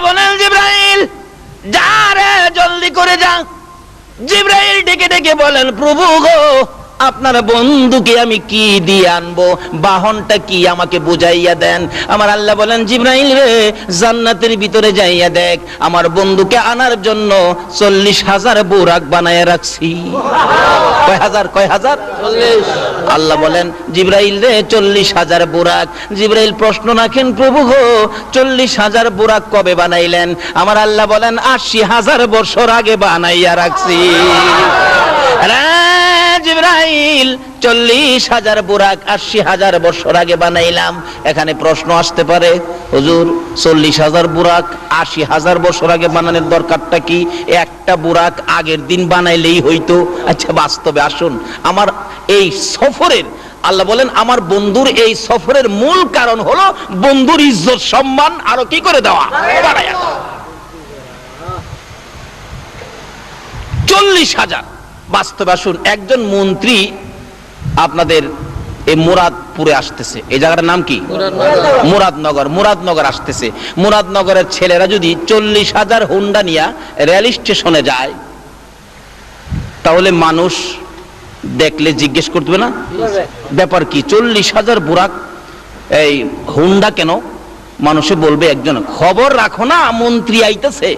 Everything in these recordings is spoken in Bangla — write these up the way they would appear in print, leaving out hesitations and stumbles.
বলেন জিবরাইল যা রে জলদি করে যা। জিবরাইল ডেকে ডেকে বলেন প্রভু গো আপনার বন্ধুকে আমি কি দিয়ে আনবো, বাহনটা কি আমাকে বুঝাইয়া দেন। আমার আল্লাহ বলেন জিবরাইল রে জান্নাতের ভিতরে যাইয়া দেখ আমার বন্ধুকে আনার জন্য 40,000 বুরাক বানায় রাখছি। কয় হাজার? 40। আল্লাহ বলেন জিবরাইল রে 40,000 বুরাক। জিবরাইল প্রশ্ন রাখেন প্রভু গো 40,000 বুরাক কবে বানাইলেন? আমার আল্লাহ বলেন 80,000 বছর আগে বানাইয়া রাখছি। জিবরাইল 40,000 বুরাক 80,000 বছর আগে বানাইলাম। এখানে প্রশ্ন আসতে পারে হুজুর 40,000 বুরাক 80,000 বছর আগে বানানোর দরকারটা কি? একটা বুরাক আগের দিন বানাইলেই হইতো। আচ্ছা বাস্তবে আসুন, আমার এই সফরের আল্লাহ বলেন আমার বন্ধুর এই সফরের মূল কারণ হলো বন্ধুর ইজ্জত সম্মান আরো কি করে দেওয়া, বাড়ায়া। 40,000 বাস্তবে আসুন, একজন মন্ত্রী আপনাদের এই মুরাদপুরে আসতেছে, এই জায়গাটার নাম কি? মুরাদনগর আসতেছে। মুরাদনগরের ছেলেরা যদি 40,000 হুন্ডা নিয়ে রেল স্টেশনে যায় তাহলে মানুষ দেখলে জিজ্ঞেস করবে না ব্যাপার কি, 40,000 বুরাক এই হুন্ডা কেন? মানুষে বলবে একজন খবর রাখো না মন্ত্রী আইতেছে।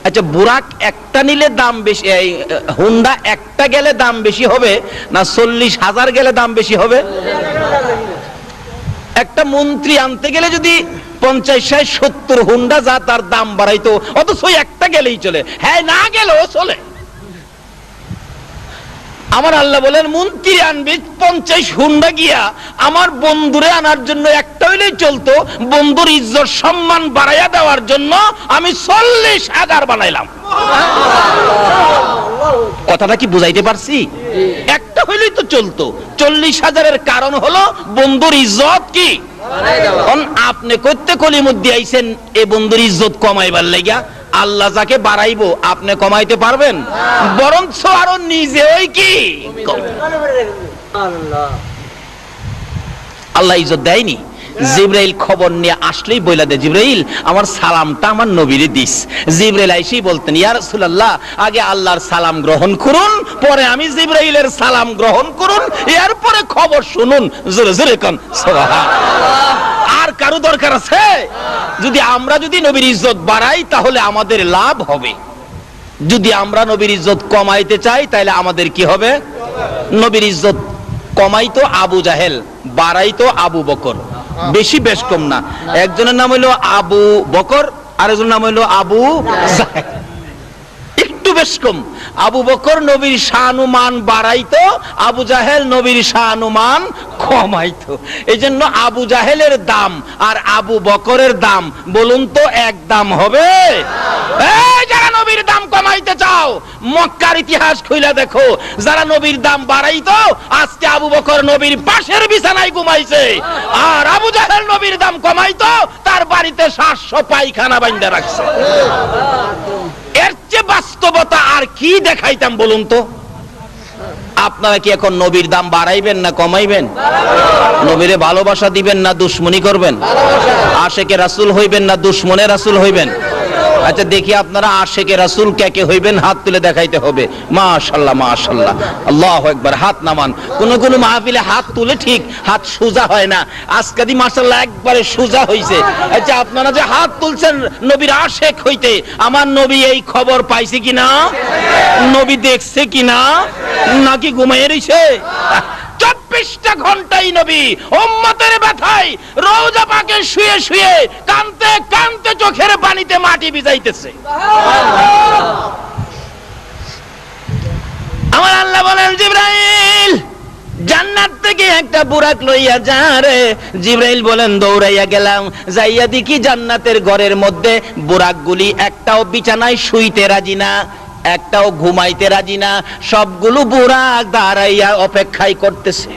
আচ্ছা বুরাক একটা নিলে দাম বেশি, এই হুন্ডা একটা গেলে দাম বেশি হবে না 40,000 গেলে দাম বেশি হবে? একটা মন্ত্রী আনতে গেলে যদি 50, 60, 70 হুন্ডা যা তার দাম বাড়াইতো, অথচ একটা গেলেই চলে, হ্যাঁ না গেলেও চলে। আমার আল্লাহ বলেন মন্ত্রী আনবি 50 হুন্ডা গিয়া আমার বন্ধুরে আনার জন্য একটা হইলেই চলতো, বন্ধুর ইজ্জত সম্মান বাড়াইয়া দেওয়ার জন্য আমি 40,000 বানাইলাম। কথাটা কি বুঝাইতে পারছি? একটা হইলেই তো চলতো। 40,000-এর কারণ হলো বন্ধুর ইজ্জত কি আপনি করতে কলিমুদ্দি আইছেন এ বন্ধুর ইজ্জত কমাইবার লাগিয়া। আল্লাহ যাকে বাড়াইবো আপনি কমাইতে পারবেন? বরঞ্চ আরো নিজে ওই কি আল্লাহ ইজ্জত দেয়নি। জিবরাইল খবর নিয়ে আসলেই বইলা দেয় জিবরাইল আমার সালামটা আমার নবীরে দিস। জিবরাইল আইসেই বলতেন ইয়া রাসূলুল্লাহ আগে আল্লাহর সালাম গ্রহণ করুন, পরে আমি জিবরাইলের সালাম গ্রহণ করুন, এরপরে খবর শুনুন। জোরে জোরে কোন সুবহানাল্লাহ। আর কারো দরকার আছে? যদি আমরা নবীর ইজ্জত বাড়াই তাহলে আমাদের লাভ হবে, যদি আমরা নবীর ইজ্জত কমাইতে চাই তাহলে আমাদের কি হবে? নবীর ইজ্জত কমাইতো আবু জাহেল, বাড়াইতো আবু বকর। বেশি বেশ কম না, একজনের নাম হইলো আবু বকর আর একজনের নাম হইলো আবু জাহেল, একটু বেশ কম। আবু বকর নবীর শানুমান বাড়াইতো, আবু জাহেল নবীর শানুমান কমাইতো। এই জন্য আবু জাহেলের দাম আর আবু বকরের দাম বলুন তো এক দাম হবে? যারা নবীর দাম কমাইতে চাও মক্কার ইতিহাস খুইলা দেখো, যারা নবীর দাম বাড়াইতো আজকে আবু বকর নবীর পাশের বিছানায় ঘুমাইছে, আর আবু জাহেল নবীর দাম কমাইতো তার বাড়িতে 700 পায়খানা বাইন্ধা রাখছে। এর চেয়ে বাস্তবতা আর কি দেখাইতাম বলুন তো? আপনারা কি এখন নবীর দাম বাড়াইবেন না কমাইবেন? নবীরে ভালোবাসা দিবেন না দুশ্মনী করবেন? আশেকে রাসূল হইবেন না দুশ্মনে রাসূল হইবেন? আচ্ছা দেখি আপনারা আশেকে রাসূল কে কে হইবেন, হাত তুলে দেখাইতে হবে। মাশাআল্লাহ মাশাআল্লাহ, আল্লাহু আকবার। হাত নামান। কোন কোন মাহফিলে হাত তুলে ঠিক হাত সোজা হয় না, আজকে দি মাশাআল্লাহ একবারে সোজা হইছে। আচ্ছা আপনারা যে হাত তুলছেন নবীর আশেক হইতে, আমার নবী এই খবর পাইছে কিনা? নবী দেখছে কিনা? নাকি ঘুমাইয়া রইছে? 24টা ঘন্টাই নবী উম্মতের ব্যথায় রওজা পাকে শুয়ে শুয়ে কানতে কানতে চোখের পানিতে মাটি ভিজাইতেছে। আমার আল্লাহ বলেন জিবরাইল জান্নাত থেকে একটা বুরাক লইয়া যা রে। জিবরাইল বলেন দৌড়াইয়া গেলাম, যাইয়া দেখি জান্নাতের ঘরের মধ্যে বুরাকগুলি একটাও বিছানায় শুইতে রাজি না, একটাও ঘুমাইতে রাজি না, সবগুলো বুরাক দাঁড়াইয়া অপেক্ষাই করতেছে।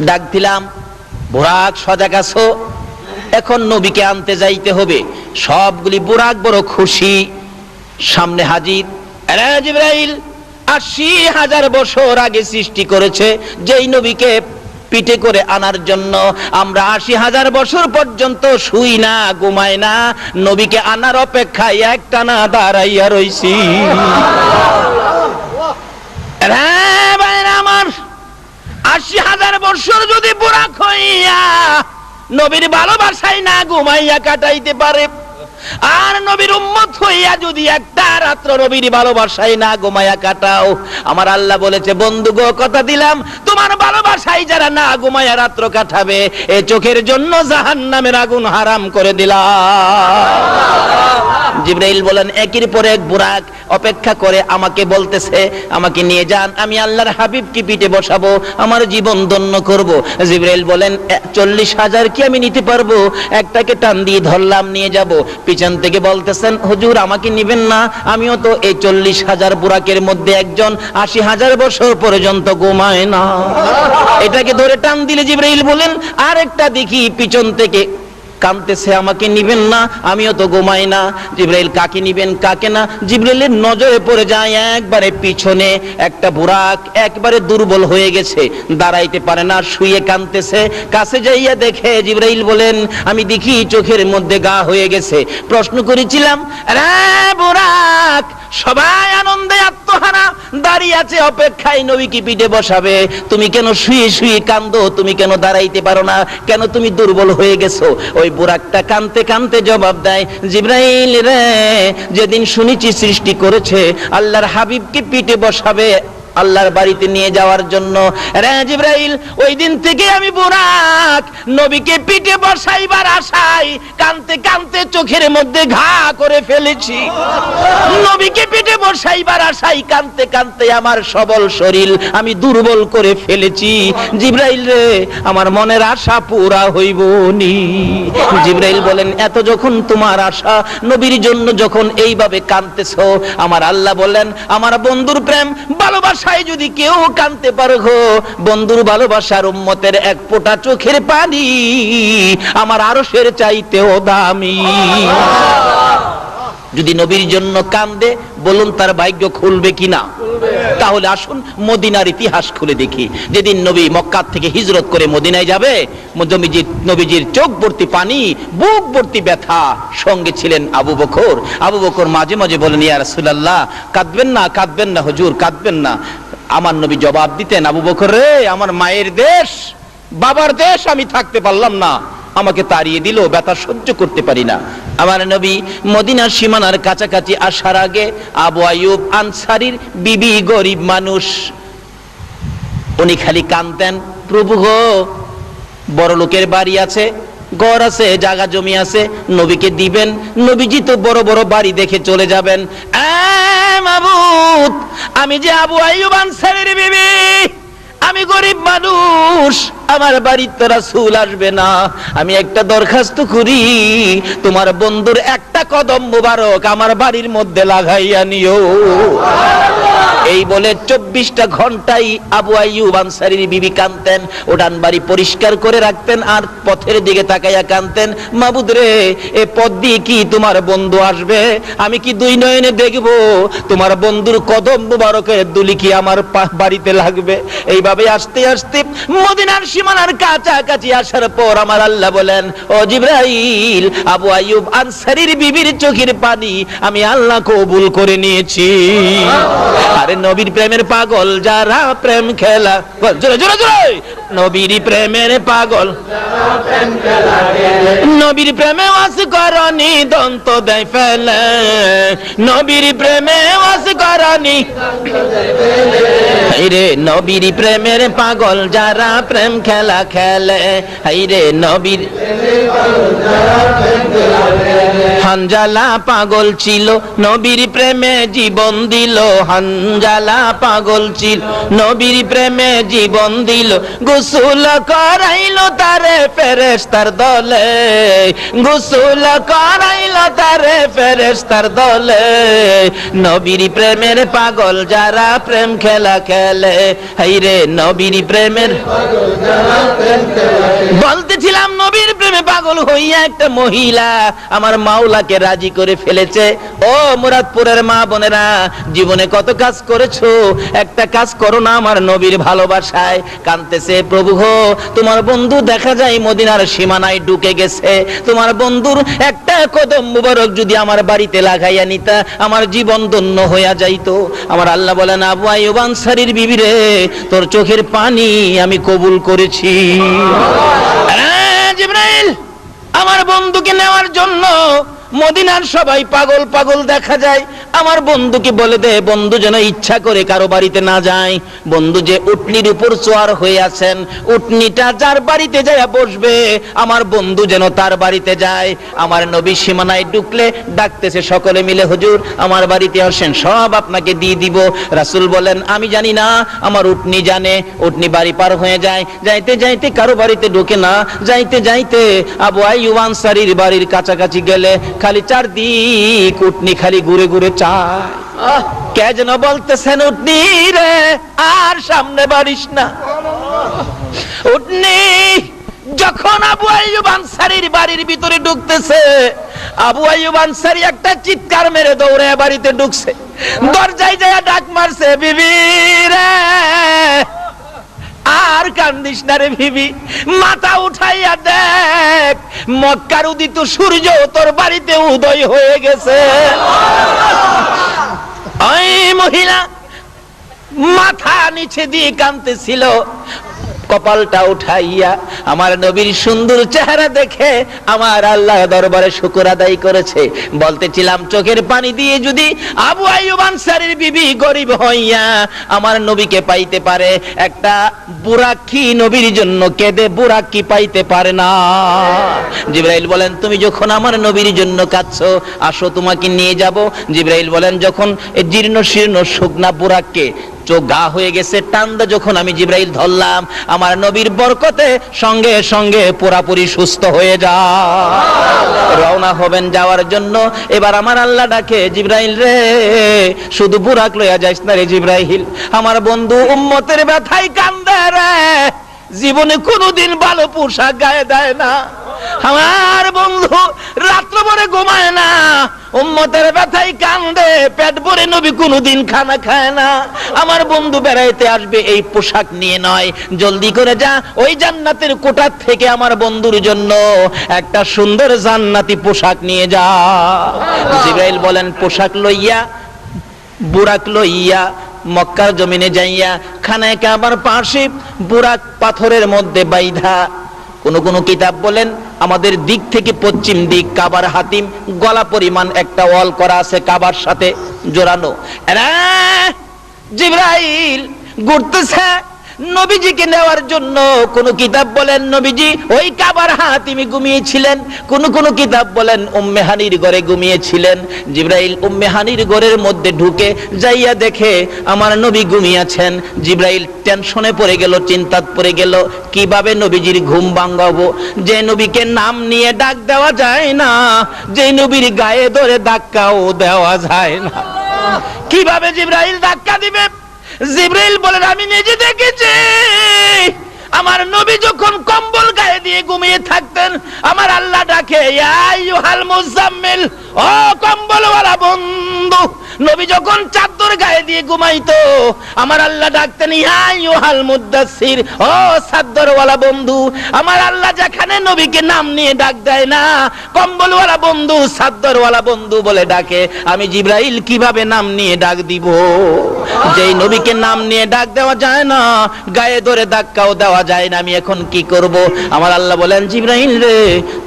ডাক দিলাম বুরাক সজাগ আছো, এখন নবীকে আনতে যাইতে হবে। সবগুলি বুরাক বড় খুশি, সামনে হাজির। আরে জিবরাইল 80,000 বছর আগে সৃষ্টি করেছে যেই নবীকে পিঠে করে আনার জন্য আমরা ৮০,০০০ বছর পর্যন্ত শুই না, ঘুমাই না, নবীকে আনার অপেক্ষায় একটানা দাঁড়াইয়া রইছি। আমার ৮০,০০০ বছর যদি বুড়াক হইয়া নবীর ভালোবাসায় না ঘুমাইয়া কাটাইতে পারে, আর নবীর উম্মত হইয়া যদি একটা রাত্র নবীর ভালোবাসায় না ঘুমাইয়া কাটাও, আমার আল্লাহ বলেছে, বন্ধু গো, কথা দিলাম তোমার ভালোবাসায় যারা না ঘুমাইয়া রাত্র কাটাবে, এ চোখের জন্য জাহান্নামের আগুন হারাম করে দিলাম। জিবরাইল বলেন, একের পর এক বুরাক অপেক্ষা করে আমাকে বলতেছে, আমাকে নিয়ে যান, আমি আল্লাহর হাবিবকে পিঠে বসাবো, আমার জীবন ধন্য করব। জিবরাইল বলেন, ৪০,০০০ কি আমি নিতে পারবো? একটাকে টান দিয়ে ধরলাম, নিয়ে যাব। পিছন থেকে বলতেছেন, হুজুর আমাকে নিবেন না, আমিও তো এই ৪০,০০০ বুরাকের মধ্যে একজন, ৮০,০০০ বছর পর্যন্ত ঘুমায় না। এটাকে ধরে টান দিলে জিবরাইল বলেন, আরেকটা দেখি পিছন থেকে কাঁদতেছে, আমাকে নিবেন না, আমিও তো ঘুমাই না। জিবরাইল, কাকে নিবেন কাকে না? জিবরাইলের নজরে পড়ে যায় একবারে পিছনে একটা বুরাক, একবারে দুর্বল হয়ে গেছে, দাঁড়াইতে পারে না, শুয়ে কাঁদতেছে। কাছে যাইয়া দেখে, জিবরাইল বলেন, আমি দেখি চোখের মধ্যে গা হয়ে গেছে। প্রশ্ন করেছিলাম, রে বুরাক, সবাই আনন্দে আত্মহারা দাঁড়িয়ে আছে অপেক্ষায় নবীকে পিঠে বসাবে, তুমি কেন শুয়ে শুয়ে কান্দো? তুমি কেন দাঁড়াইতে পারো না? কেন তুমি দুর্বল হয়ে গেছো? ওই বুরাকটা কানতে কানতে জবাব দেয়, জিবরাইল রে, যেদিন শুনেছি সৃষ্টি করেছে আল্লাহর হাবিবকে পিঠে বসাবে আল্লাহর বাড়িতে নিয়ে যাওয়ার জন্য, রে জিবরাইল, ওই দিন থেকে আমি বুরাক নবীকে পিঠে বসাইবার আশায় কানতে কানতে চোখের মধ্যে ঘা করে ফেলেছি। নবীকে পিঠে বসাইবার আশায় কানতে কানতে আমার সবল শরীর আমি দুর্বল করে ফেলেছি। জিবরাইল রে, আমার মনের আশা পুরা হইব নি। জিবরাইল বলেন, এত যখন তোমার আশা, নবীর জন্য যখন এইভাবে কাঁদতেছো, আমার আল্লাহ বলেন, আমার বন্ধুর প্রেম ভালোবাসা যদি কেউ কাঁদতে পারো, বন্ধুর ভালোবাসার উম্মতের এক ফোঁটা চোখের পানি আমার আরশের চাইতেও দামি। যদি নবীর জন্য কান্দে, বলুন তার ভাগ্য খুলবে কিনা? তাহলে আসুন মদিনার ইতিহাস খুলে দেখি। যেদিন নবী মক্কা থেকে হিজরত করে মদিনায় যাবে, নবীজির চোখ ভর্তি পানি, বুক ভর্তি ব্যথা, সঙ্গে ছিলেন আবু বকর। আবু বকর মাঝে মাঝে বলেন, ইয়া রাসূলুল্লাহ, কাঁদবেন না, কাঁদবেন না হুজুর, কাঁদবেন না। আমার নবী জবাব দিতেন, আবু বকর রে, আমার মায়ের দেশ, বাবার দেশ আমি থাকতে পারলাম না, আমাকে তাড়িয়ে দিল, ব্যথা সহ্য করতে পারি না। আমার নবী মদিনার সীমানার কাছাকাছি আসার আগে আবু আইয়ুব আনসারীর বিবি, গরিব মানুষ, উনি খালি কাঁদতেন, প্রভু গো, বড় লোকের বাড়ি আছে, ঘর আছে, জায়গা জমি আছে, নবীকে দিবেন, নবীজি তো বড় বড় বাড়ি দেখে চলে যাবেন। মাবুদ, আমি যে আবু আইয়ুব আনসারীর বিবি, আমি গরিব মানুষ, আমার বাড়ির তো রাসূল আসবে না, আমি একটা দরখাস্ত করি, তোমার বন্ধুর একটা কদম মুবারক আমার বাড়ির মধ্যে লাগাইয়া নিও। এই বলে 24টা ঘন্টাই আবু আইয়ুব আনসারীর বিবি কাঁদতেন, উঠান বাড়ি পরিষ্কার করে রাখতেন, আর পথের দিকে তাকাইয়া কাঁদতেন, মাবুদ রে, এ পথ দিয়ে কি তোমার বন্ধু আসবে? আমি কি দুই নয়নে দেখব তোমার বন্ধুর কদম মুবারকের দুলি কি আমার বাড়িতে লাগবে? এইভাবে আস্তে আস্তে মদিনার সীমানার কাছাকাছি আসার পর আমার আল্লাহ বলেন, ও জিবরাইল, আবু আইয়ুব আনসারীর বিবির চোখের পানি আমি আল্লাহ কবুল করে নিয়েছি। আরে নবীর প্রেমের পাগল যারা, প্রেম খেলা, জোরে জোরে জোরে, নবীর প্রেমের পাগল, নবীর প্রেমে ওয়াস করনি দন্ত দেয় ফেলে, নবীর প্রেমে ওয়াস করনি, রে নবীর প্রেমের পাগল যারা, প্রেম খেলা খেলে, রে নবীর। হানজালা পাগল ছিল, নবীর প্রেমে জীবন দিল, হানজালা পাগল ছিল, নবীর প্রেমে জীবন দিল, গোসল করাইলো তারে ফেরেশতার দলে, গোসল করাইলো তারে ফেরেশতার দলে, নবীর প্রেমের পাগল যারা, প্রেম খেলা খেলে, হাইরে নবীর প্রেমের পাগল যারা, প্রেম খেলা। বলতেছিলাম, নবীর প্রেমে পাগল হইয়া একটা মহিলা আমার মাওলা আল্লাহকে রাজি করে ফেলেছে। ও মুরাদপুরের মা বোনেরা, জীবনে কত কাজ করেছো, একটা কাজ করো না আমার নবীর ভালোবাসায়। কাঁদতেছে, প্রভু গো তোমার বন্ধু দেখা যায় মদিনার সীমানায় ঢুকে গেছে, তোমার বন্ধুর একটা কদম মুবারক যদি আমার বাড়িতে লাগাইয়া নিতা আমার জীবন ধন্য হইয়া যাইতো। আমার আল্লাহ বলেন, আবু আইয়ুব আনসারীর বিবি রে, তোর চোখের পানি আমি কবুল করেছি। জিবরাইল আমার বন্ধুকে নেওয়ার জন্য মদিনার সবাই পাগল পাগল দেখা যায়। আমার বন্ধুকে বলে দে বন্ধু যেন ইচ্ছা করে কারো বাড়িতে না যায়। বন্ধু যে উটনির উপর সোয়ার হয়ে আছেন, উটনিটা যার বাড়িতে যায় বসবে, আমার বন্ধু যেন তার বাড়িতে যায়। আমার নবী সীমানায় ঢুকলে ডাকতেছে সকলে মিলে, হুজুর আমার বাড়িতে আসেন, সব আপনাকে দিয়ে দিব। রাসূল বলেন, আমি জানি না, আমার উটনি জানে। উটনি বাড়ি পার হয়ে যায়, যাইতে যাইতে কারো বাড়িতে ঢোকে না, যাইতে যাইতে আবু আইয়ুব আনসারীর বাড়ির কাছাকাছি গেলে খালি চারদিক উটনি খালি ঘুরে ঘুরে চায়। কে যেন বলতেছেন, উটনি রে আর সামনে বাড়িস না। উটনি যখন আবু আইয়ুব আনসারীর বাড়ির ভিতরে ঢুকতেছে, আবু আইয়ুব আনসারী একটা চিৎকার মেরে দৌড়ে বাড়িতে ঢুকছে, দরজায় যায় ডাক মারছে, বিবি রে আর কান্দিস না রে বিবি, মাথা উঠাইয়া দেখ মক্কার উদিত সূর্য তোর বাড়িতে উদয় হয়ে গেছে। ওই মহিলা মাথা নিচে দিয়ে কাঁদতেছিল, কপালটা উঠাইয়া আমার নবীর সুন্দর চেহারা দেখে আমার আল্লাহ দরবারে শুকর আদায় করেছে। বলতেছিলাম চোখের পানি দিয়ে যদি আবু আইয়ুব আনসারীর বিবি গরিব হইয়া আমার নবীকে পাইতে পারে, একটা বুরাকি নবীর জন্য কেঁদে বুরাকি পাইতে পারে না। জিবরাইল বলেন, তুমি যখন আমার নবীর জন্য কাঁদছো, আসো তোমাকে নিয়ে যাব। জিবরাইল বলেন, যখন জীর্ণ শীর্ণ শুকনা বুরাককে চোখ গা হয়ে গেছে টান্দা যখন আমি জিবরাইল ধরলাম, আমার নবীর বরকতে সঙ্গে সঙ্গে পুরাপুরি সুস্থ হয়ে যা রওনা হবেন যাওয়ার জন্য। এবার আমার আল্লাহ ডাকে, জিবরাইল রে শুধু বুরাক লইয়া যাইস না রে জিবরাইল, আমার বন্ধু উম্মতের ব্যথায় কান্দে রে, জীবনে কোনোদিন ভালো পোশাক গায়ে দেয় না, আমার বন্ধু রাত্র ভরে ঘুমায় না, উম্মতের ব্যথায় কান্দে, পেট ভরে নবী কোনোদিন খানা খায় না। আমার বন্ধু বেড়াইতে আসবে এই পোশাক নিয়ে নয়, জলদি করে যা ওই জান্নাতের কোঠা থেকে আমার বন্ধুর জন্য একটা সুন্দর জান্নাতি পোশাক নিয়ে যা। জিবরাইল বলেন, পোশাক লইয়া বুরাক লইয়া মক্কার জমিনে যাইয়া খানায় কাবার পাশে বুরাক পাথরের মধ্যে বাইধা, কোন কোন কিতাব বলেন আমাদের দিক থেকে পশ্চিম দিক কাবার হাতিম গলা পরিমাণ একটা ওয়াল করা আছে কাবার সাথে জোড়ানো। জিবরাইল ঘুরতেছে নবীজিকে নেওয়ার জন্য। কোন কিতাব বলেন নবীজি ওই কাবার হাতিমে ঘুমিয়েছিলেন, কোন কোন কিতাব বলেন উম্মে হানির ঘরে ঘুমিয়েছিলেন। জিবরাইল উম্মে হানির ঘরের মধ্যে ঢুকে যাইয়া দেখে আমার নবী ঘুমিয়েছেন। জিবরাইল টেনশনে পড়ে গেল, চিন্তাত পড়ে গেল, কিভাবে নবীজির ঘুম ভাঙাবো। যে নবীকে নাম নিয়ে ডাক দেওয়া যায় না, যে নবীর গায়ে ধরে ধাক্কাও দেওয়া যায় না, কিভাবে জিবরাইল ধাক্কা দিবে? জিবরাইল বলেন, আমি নিজে দেখেছি আমার নবী যখন কম্বল গায়ে দিয়ে ঘুমিয়ে থাকতেন, আমার আল্লাহ ডাকে, ইয়া আইয়ুহাল মুজাম্মিল, ও কম্বলওয়ালা বন্ধু। নবী যখন চাদর গায়ে দিয়ে ঘুমাইতো, আমার আল্লাহ ডাকতেন, ইয়া আইয়ুহাল মুদ্দাসসির, ও চাদরওয়ালা বন্ধু। আমার আল্লাহ যেখানে নবীকে নাম নিয়ে ডাক দেয় না, কম্বলওয়ালা বন্ধু চাদরওয়ালা বন্ধু বলে ডাকে, আমি জিবরাইল কিভাবে নাম নিয়ে ডাক দিব? যেই নবীকে নাম নিয়ে ডাক দেওয়া যায় না, গায়ে ধরে ধাক্কাও দেওয়া যায় না, আমি এখন কি করব? আমার আল্লাহ বলেন, জিবরাইল রে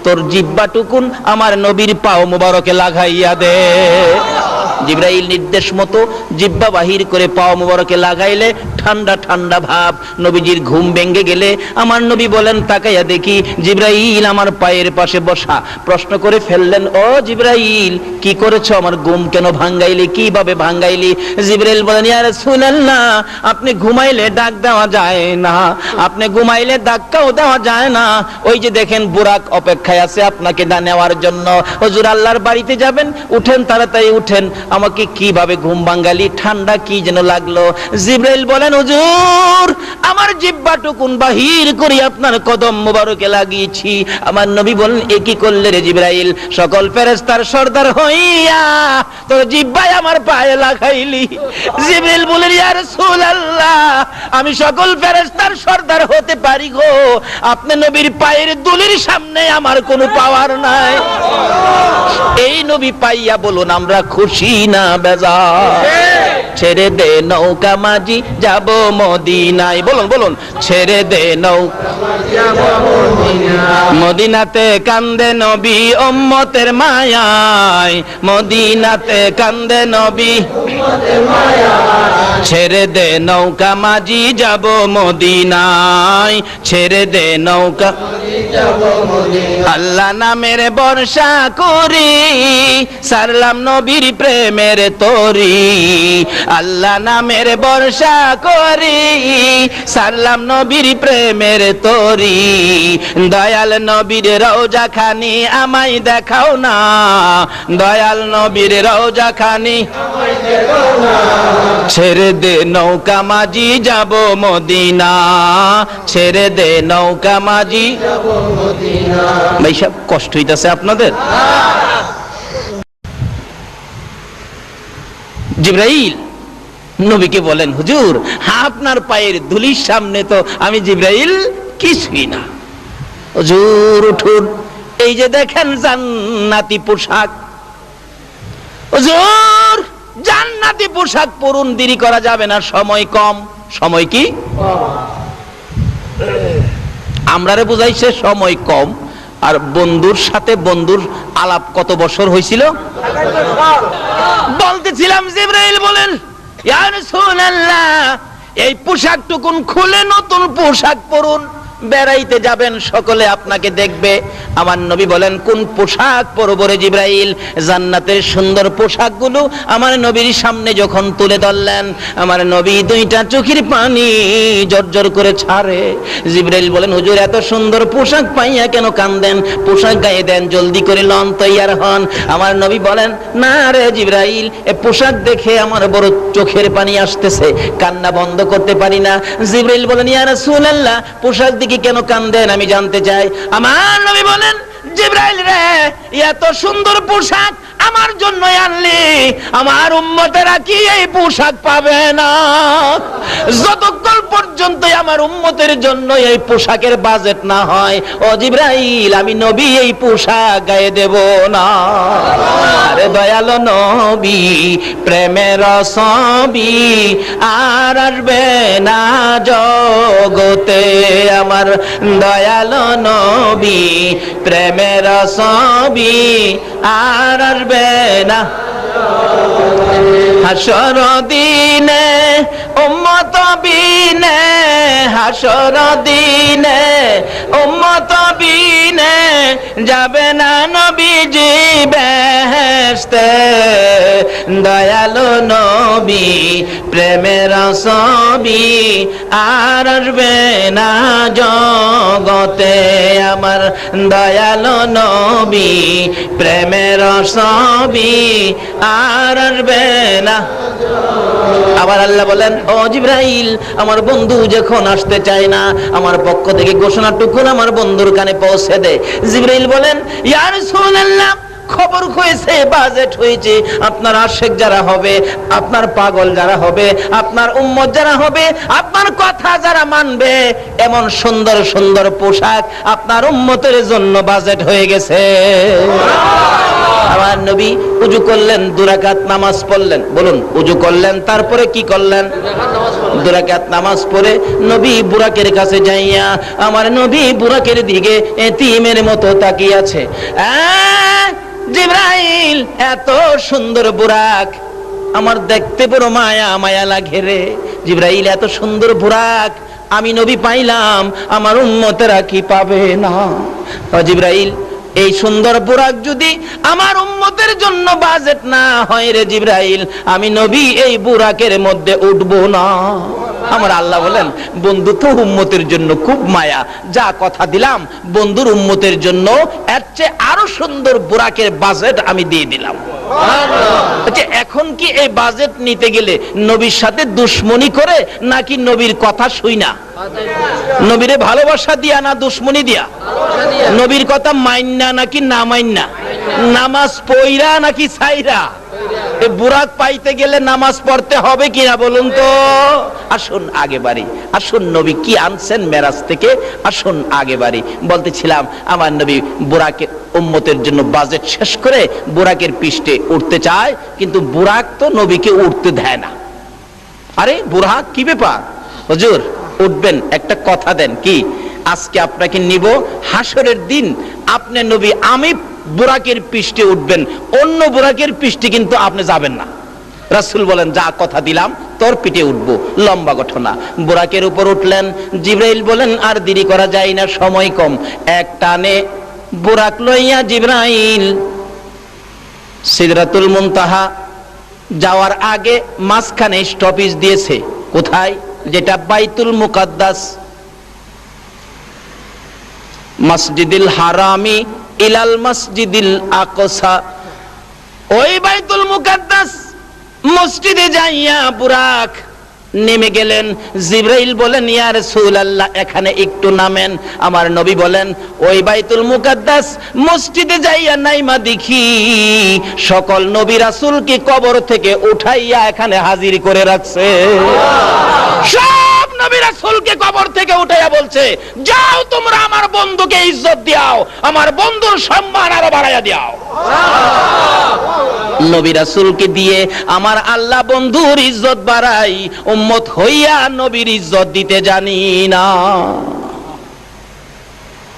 তোর জিহ্বাটুকুন আমার নবীর পাও মুবারকে লাগাইয়া দে। জিবরাইল নির্দেশ মতো জিহ্বা বাহির করে পাও মুবারকে লাগাইলে ঠান্ডা ঠান্ডা ভাব। নবীজির ঘুম ভেঙে গেলে আমার নবী বলেন, তাকাইয়া দেখি জিবরাইল আমার পায়ের পাশে বসা। প্রশ্ন করে ফেললেন, ও জিবরাইল কি করেছো? আমার ঘুম কেন ভাঙ্গাইলি? কিভাবে ভাঙ্গাইলি? জিবরাইল বলেন, ইয়া রাসূলুল্লাহ আপনি ঘুমাইলে ডাক দেওয়া যায় না, আপনি ঘুমাইলে ধাক্কাও দেওয়া যায় না। ওই যে দেখেন বুরাক অপেক্ষায় আছে আপনাকে নেওয়ার জন্য। হুজুর আল্লাহর বাড়িতে যাবেন, উঠেন তাড়াতাড়ি উঠেন, আমাকে কিভাবে ঘুম ভাঙালি, ঠান্ডা কি যেন লাগলো। জিবরাইল বলেন হুজুর আমার জিহ্বাটুকুন বাহির করে আপনার কদম মোবারকে লাগিয়েছি। আমার নবী বলেন এ কি করলে রে জিবরাইল? সকল ফেরেশতার সর্দার হইয়া তোর জিহ্বায় আমার পায়ে লাগাইলি। জিবরাইল বলেন ইয়া রাসূলুল্লাহ আমি সকল ফেরেশতার সর্দার হতে পারি গো, আপনি নবীর পায়ের দুলির সামনে আমার কোনো পাওয়ার নাই। এই নবী পাইয়া বলুন আমরা খুশি না বেজার? ছেড়ে দে নৌকা মাঝি যাব মদিনায়, বলুন বলুন ছেড়ে দে নৌকা মদিনাতে কান্দে নবী উম্মতের মায়ায়, মদিনাতে কান্দে নবী ছেড়ে দে নৌকা মাঝি যাব মদিনায়, ছেড়ে দে নৌকা আল্লাহ নামের বর্ষা করি সারলাম নবীর প্রেমের তরি, আল্লাহ নামের বর্ষা করি সারলাম নবীর প্রেমের তরি। দয়াল নবীর রওজা খানি আমায় দেখাও না, দয়াল নবীর রওজা খানি ছেড়ে দে নৌকা মাঝি যাব মদিনা, ছেড়ে দে নৌকা মাঝি। ভাই সব কষ্ট হইতাছে আপনাদের? জিবরাইল নবীকে বলেন হুজুর আপনার পায়ের ধুলির সামনে তো আমি জিবরাইল কিছুই না। হুজুর উঠুন, এই যে দেখেন জান্নাতি পোশাক, হুজুর জান্নাতি পোশাক পরুন, দেরি করা যাবে না, সময় কম। সময় কি? আমরারে বুঝাইছে সময় কম। আর বন্ধুর সাথে বন্ধুর আলাপ কত বছর হয়েছিল? বলতেছিলাম জিবরাইল বলেন ইয়া রাসূলুল্লাহ এই পোশাকটুকুন খুলে নতুন পোশাক পরুন, বেড়াইতে যাবেন সকলে আপনাকে দেখবে। আমার নবী বলেন কোন পোশাক পরব রে জিবরাইল? জান্নাতের সুন্দর পোশাকগুলো আমার নবীর সামনে যখন তুলে ধরলেন আমার নবী দুইটা চোখের পানি জর্জর করে ছাড়ে। জিবরাইল বলেন হুজুর এত সুন্দর পোশাক পাইয়া কেন কান্দেন? পোশাক গায়ে দেন, জলদি করে লন, তৈয়ার হন। আমার নবী বলেন না রে জিবরাইল এ পোশাক দেখে আমার বড় চোখের পানি আসতেছে, কান্না বন্ধ করতে পারি না। জিবরাইল বলেন ইয়া রাসূলুল্লাহ পোশাক কি কেন কান্দেন আমি জানতে চাই। আমার নবী বলেন জিবরাইল রে এত সুন্দর পোশাক আমার জন্য আনলি, আমার উম্মতেরা কি এই পোশাক পাবে না? যতক্ষণ পর্যন্ত আমার উম্মতের জন্য এই পোশাকের বাজেট না হয় ও জিবরাইল আমি নবী এই পোশাক গায়ে দেব না। আরে দয়াল নবী প্রেমের ছবি আর আসবে না জগতে, আমার দয়াল নবী প্রেমের ছবি আর আসবে না। হাসর দিনে উম্মত বিনে, হাসর দিনে উম্মত বিনে যাবে না নবীজি বেহেশতে। দয়ালু নবী প্রেমের ছবি আর আসবে না জগতে, আমার দয়ালু নবী প্রেমের ছবি আর আসবে না। আবার আল্লাহ বলেন ও জিবরাইল আমার বন্ধু যখন আসতে চায় না আমার পক্ষ থেকে ঘোষণাটুকু আমার বন্ধুর কানে পৌঁছে দে। জিবরাইল বলেন ইয়া রাসূলুল্লাহ খবর হয়েছে, বাজেট হয়েছে, আপনার আশিক যারা হবে, আপনার পাগল যারা হবে, আপনার উম্মত যারা হবে, আপনার কথা যারা মানবে এমন সুন্দর সুন্দর পোশাক আপনার উম্মতের জন্য বাজেট হয়ে গেছে। আমার নবী উযু করলেন, 2 রাকাত নামাজ পড়লেন। বলুন উযু করলেন, তারপরে কি করলেন? 2 রাকাত নামাজ পড়ে নবী বুরাকের কাছে যাইয়া আমার নবী বুরাকের দিকে এতিমের মতো তাকিয়ে আছে। জিবরাইল এত সুন্দর বুরাক আমার দেখতে বড় মায়া মায়া লাগে রে। জিবরাইল এত সুন্দর বুরাক আমি নবী পাইলাম, আমার উম্মতেরা কি পাবে না? জিবরাইল এই সুন্দর বুরাক যদি আমার উম্মতের জন্য বাজেট না হয় রে জিবরাইল আমি নবী এই বুরাকের মধ্যে উঠবো না। আমার আল্লাহ বলেন বন্ধু তো উম্মতের জন্য খুব মায়া, যা কথা দিলাম বন্ধুর উম্মতের জন্য এর চেয়ে আরো সুন্দর বুরাকের বাজেট আমি দিয়ে দিলাম। আচ্ছা, এখন কি এই বাজেট নিতে গেলে নবীর সাথে দুশ্মনী করে নাকি নবীর কথা শুই না? নবীরে ভালোবাসা দিয়া না দুশ্মনী দিয়া? নবীর কথা মাইন্না নাকি না মাইন্না? নামাজ পইরা নাকি ছাইরা? এই বুরাক পাইতে গেলে নামাজ পড়তে হবে কিনা বলুন তো? আসুন আগে বাড়ি, আসুন নবী কি আনছেন মেরাজ থেকে, আসুন আগে বাড়ি। বলতেছিলাম আমার নবী বুরাকের উম্মতের জন্য বাজেট শেষ করে বুরাকের পৃষ্ঠে উঠতে চায়, কিন্তু বুরাক তো নবীকে উঠতে দেয় না। আরে বুরাক কি ব্যাপার হুজুর, উঠবেন, একটা কথা দেন। কি? আজকে আপনাকে নিব হাসরের দিন, আপনি নবী আমি বুরাকের পৃষ্ঠে উঠবেন, অন্য বুরাকের পৃষ্ঠে কিন্তু আপনি যাবেন না। রাসূল বলেন যা কথা দিলাম তোর পিঠে উঠবো। লম্বা ঘটনা। বুরাকের উপর উঠলেন, জিবরাইল বলেন আর দেরি করা যায় না, সময় কম। এক টানে বুরাক লইয়া জিবরাইল সিদরাতুল মুনতাহা যাওয়ার আগে মাঝখানে স্টপেজ দিয়েছে। কোথায়? যেটা বাইতুল মুকাদ্দাস, মসজিদুল হারামি ইলাল মসজিদিল আকসা। ওই বাইতুল মুকাদ্দাস মসজিদে যাইয়া বুরাক নেমে গেলেন। জিবরাইল বলেন ইয়া রাসূলুল্লাহ এখানে একটু নামেন। আমার নবী বলেন ওই বাইতুল মুকাদ্দাস মসজিদে যাইয়া নাইমা দেখি সকল নবী রাসূলকে কবর থেকে উঠাইয়া এখানে হাজির করে রাখছে। সব নবী রাসূলকে কবর থেকে উঠাইয়া বলছে যাও তোমরা আমার বন্ধুকে ইজ্জত দাও, আমার বন্ধুর সম্মান আরো বাড়াইয়া দাও। নবী রাসূলকে দিয়ে আমার আল্লাহ বন্ধুর ইজ্জত বাড়াই, উম্মত হইয়া নবীর ইজ্জত দিতে জানি না।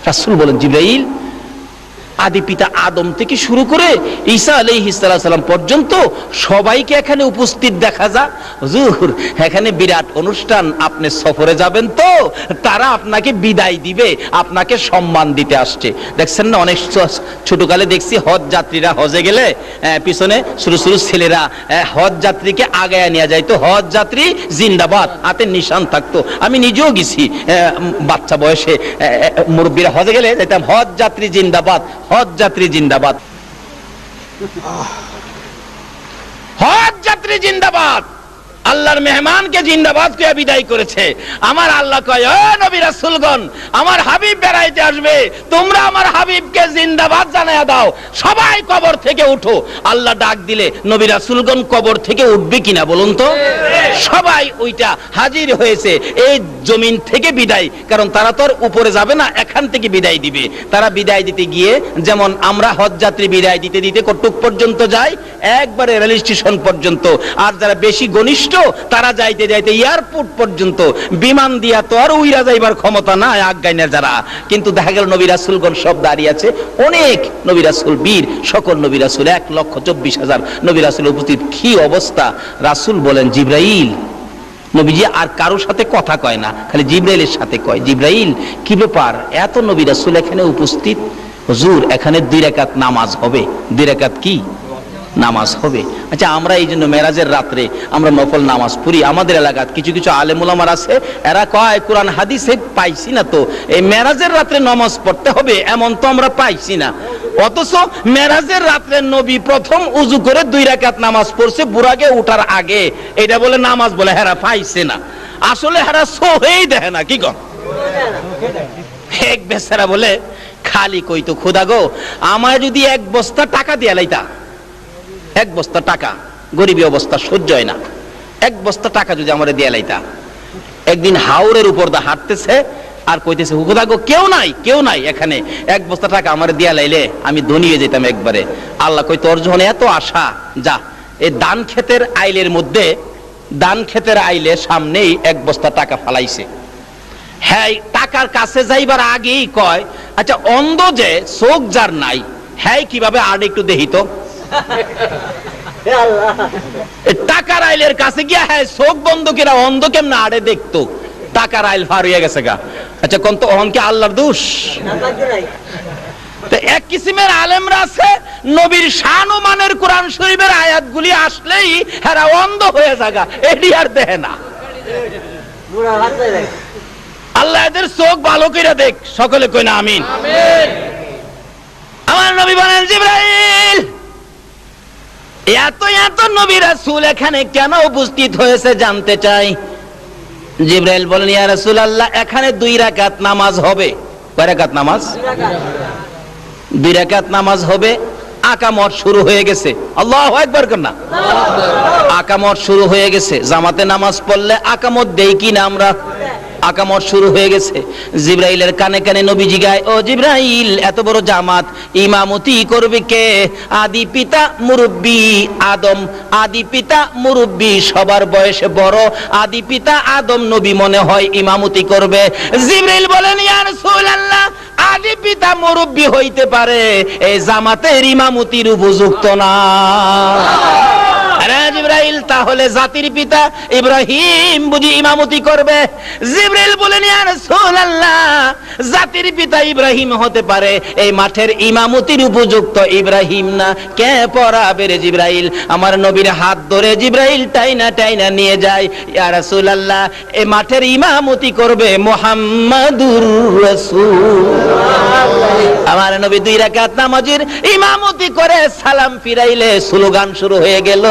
রাসূল বলেন জিবরাইল আদি পিতা আদম থেকে শুরু করে ঈসা আলাইহিস সালাম পর্যন্ত সবাইকে এখানে উপস্থিত দেখা যায়। হুজুর এখানে বিরাট অনুষ্ঠান, আপনি সফরে যাবেন তো তারা আপনাকে বিদায় দিবে, আপনাকে সম্মান দিতে আসছে। দেখছেন না অনেক ছোটকালে দেখছি হজ যাত্রীরা হজে গেলে পিছনে ছোট ছোট ছেলেরা হজ যাত্রীকে আগায়া নিয়ে যায়, তো হজ যাত্রী জিন্দাবাদ হাতে নিশান থাকতো। আমি নিজেও গেছি বাচ্চা বয়সে, মুরব্বীরা হজে গেলে যেতাম হজ যাত্রী জিন্দাবাদ, হজ যাত্রী জিন্দাবাদ, হজ যাত্রী জিন্দাবাদ। আল্লাহর মেহমানকে জিন্দাবাদ কে বিদায় করেছে। আমার আল্লাহ কয় ও নবী রাসূলগণ আমার হাবিব বেড়াইতে আসবে, তোমরা আমার হাবিবকে জিন্দাবাদ জানায়া দাও, সবাই কবর থেকে উঠো। আল্লাহ ডাক দিলে নবী রাসূলগণ কবর থেকে উঠবে কিনা বলুন তো? সবাই ওইটা হাজির হয়েছে এই জমিন থেকে বিদায়, কারণ তারা তো আর উপরে যাবে না, এখান থেকে বিদায় দিবে। তারা বিদায় দিতে গিয়ে যেমন আমরা হজ যাত্রী বিদায় দিতে দিতে কতটুক পর্যন্ত যাই, একবারে রেল স্টেশন পর্যন্ত, আর যারা বেশি ঘনিষ্ঠ তারা যাইতে যাইতে এয়ারপোর্ট পর্যন্ত। বিমান দিয়া তো আর উইরা যাইবার ক্ষমতা নাই আজ্ঞাইনা যারা, কিন্তু দেখা গেল নবী রাসূলগণ সব দাঁড়িয়ে আছে, অনেক নবী রাসূল বীর, সকল নবী রাসূল 1,24,000 নবী রাসূল উপস্থিত। কি অবস্থা! রাসূল বলেন জিবরাইল, নবীজি আর কারোর সাথে কথা কয় না, খালি জিবরাইলের সাথে কয় জিবরাইল কি ব্যাপার এত নবী রাসূল এখানে উপস্থিত? হুজুর এখানে 2 রাকাত নামাজ হবে। 2 রাকাত কি নামাজ হবে? আচ্ছা আমরা এই জন্য মেরাজের রাত্রে আমরা নফল নামাজ পড়ি। আমাদের এলাকার কিছু কিছু আলেম ওলামার আছে, এরা কয় কোরআন হাদিসে পাইছি না তো এই মেরাজের রাত্রে নামাজ পড়তে হবে, এমন তো আমরা পাইছি না। অথচ মেরাজের রাত্রে নবী প্রথম উযু করে 2 রাকাত নামাজ পড়ছে বুরাকে উঠার আগে, এটা বলে নামাজ বলে হেরা পাইছে না। আসলে হেরা সহেই দেখে না। কি কন? এক বেচারা বলে খালি কইতো খোদা গো আমার যদি 1 বস্তা টাকা দিয়া লাইতা, 1 বস্তা টাকা, গরিবী অবস্থা সহ্য হয় না, 1 বস্তা টাকা যদি আমারে দিয়ে লাইতা। একদিন হাওরের উপর দা হাঁটতেছে আর কইতেছে হুকুদা গো কেউ নাই, কেউ নাই এখানে, 1 বস্তা টাকা আমারে দিয়া লাইলে আমি ধনী হয়ে যেতাম একবারে। আল্লাহ কই তোর যখন এত আশা, যা এই ধান ক্ষেতের আইলের মধ্যে, ধান ক্ষেতের আইলে সামনেই 1 বস্তা টাকা ফালাইছে। হ্যাঁ টাকার কাছে যাইবার আগেই কয় আচ্ছা অন্ধ যে চোখ যার নাই হ্যাঁ কিভাবে আর একটু দেখি তো। টাকার আইলের কাছে গিয়া হ্যাঁ চোখ বন্ধ কিনা অন্ধ কেমন আড়ে দেখতো, টাকার আইল ফার হয়ে গেছে গা। আচ্ছা কোন তো অহংকে আল্লাহর দোষ? এক কিসিমের আলেমরা আছে নবীর শান ও মানের কোরআন শরীফের আয়াতগুলি আসলেই হেরা অন্ধ হয়ে যাগা, এডি আর দেখে না। আল্লাহ এদের চোখ ভালো করে দেখ, সকলে কই না আমিন। আমার নবী বলেন জিবরাইল এত নবী রাসূল এখানে কেন উপস্থিত হয়েছে জানতে চাই। জিবরাইল বলেন, ইয়া রাসূলুল্লাহ, এখানে 2 রাকাত নামাজ হবে। কয় রাকাত নামাজ? 2 রাকাত নামাজ হবে। আকামত শুরু হয়ে গেছে। আল্লাহু আকবার করনা। আকামত শুরু হয়ে গেছে। জামাতে নামাজ পড়লে আকামত দেই কি না আমরা? আকামত শুরু হয়ে গেছে। জিবরাইলের কানে কানে নবীজি গায়, ও জিবরাইল, এত বড় জামাত ইমামতি করবে কে? আদি পিতা মুরব্বী আদম, আদি পিতা মুরব্বী, সবার বয়সে বড় আদি পিতা আদম নবী মনে হয় ইমামতি করবে। জিবরাইল বলেন, ইয়া রাসূলুল্লাহ, আদি পিতা মুরব্বী হইতে পারে, এই জামাতের ইমামতির উপযুক্ত না। আরে জিবরাইল, তাহলে জাতির পিতা ইব্রাহিম বুঝি ইমামতি করবে? জিবরাইল বলেন, ইয়া রাসূলুল্লাহ, জাতির পিতা ইব্রাহিম হতে পারে, এই মাঠের ইমামতির উপযুক্ত ইব্রাহিম না। কে পড়াবে রে জিবরাইল? আমার নবীর হাত ধরে জিবরাইল টাইনা টাইনা নিয়ে যায়। ইয়া রাসূলুল্লাহ, এই মাঠের ইমামতি করবে মুহাম্মাদুর রাসূল। আমার নবী 2 রাকাত নামাজের ইমামতি করে সালাম ফিরাইলে স্লোগান শুরু হয়ে গেল,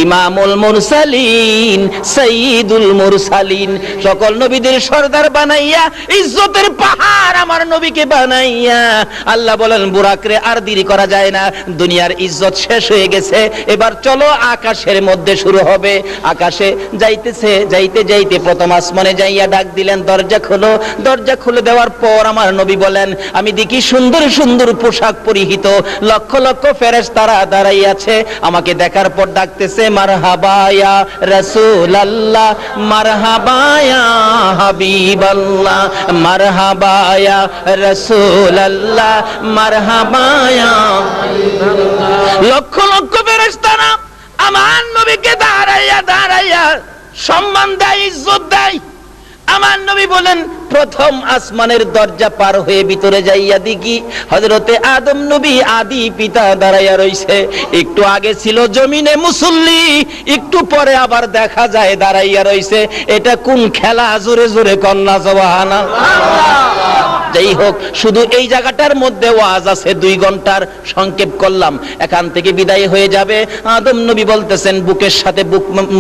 ইমামুল মুরসালিন, সাইয়্যিদুল মুরসালিন। সকল নবীদের সরদার বানাইয়া, ইজ্জতের পাহাড় আমার নবীকে বানাইয়া আল্লাহ বলেন, বুরাকরে আর দেরি করা যায় না, দুনিয়ার ইজ্জত শেষ হয়ে গেছে, এবার চলো আকাশের মধ্যে শুরু হবে। আকাশে যাইতেছে, যাইতে যাইতে প্রথম আসমানে যাইয়া ডাক দিলেন, দরজা খোলো। দরজা খুলে দেওয়ার পর আমার নবী বলেন, আমি দেখি সুন্দর সুন্দর পোশাক পরিহিত লক্ষ লক্ষ ফেরেশতারা দাঁড়াই আছে। আমাকে দেখার পর ডাকতেছে, মারহাবা ইয়া রাসূলুল্লাহ, মারহাবা ইয়া হাবিবাল্লাহ, মারহাবা ইয়া রাসূলুল্লাহ, মারহাবা ইয়া হাবিবাল্লাহ। লক্ষ লক্ষ ফেরেশতারা আমার নবীকে দাঁড়াইয়া দাঁড়াইয়া সম্মান দেয়, ইজ্জত দেয়। আমার নবী বলেন, প্রথম আসমানের দরজা পার হয়ে ভিতরে যাইয়া দেখি হযরতে আদম নবী আদি পিতা দাঁড়াইয়া রইছে। একটু আগে ছিল জমিনে মুসল্লি, একটু পরে আবার দেখা যায় দাঁড়াইয়া রইছে। এটা কোন খেলা? জোরে জোরে কন্যা সুবহানাল্লাহ। যাই হোক, শুধু এই জায়গাটার মধ্যে ওয়াজ আছে, 2 ঘন্টার সংক্ষেপ করলাম, এখান থেকে বিদায় হয়ে যাবে। আদম নবী বলতেছেন বুকের সাথে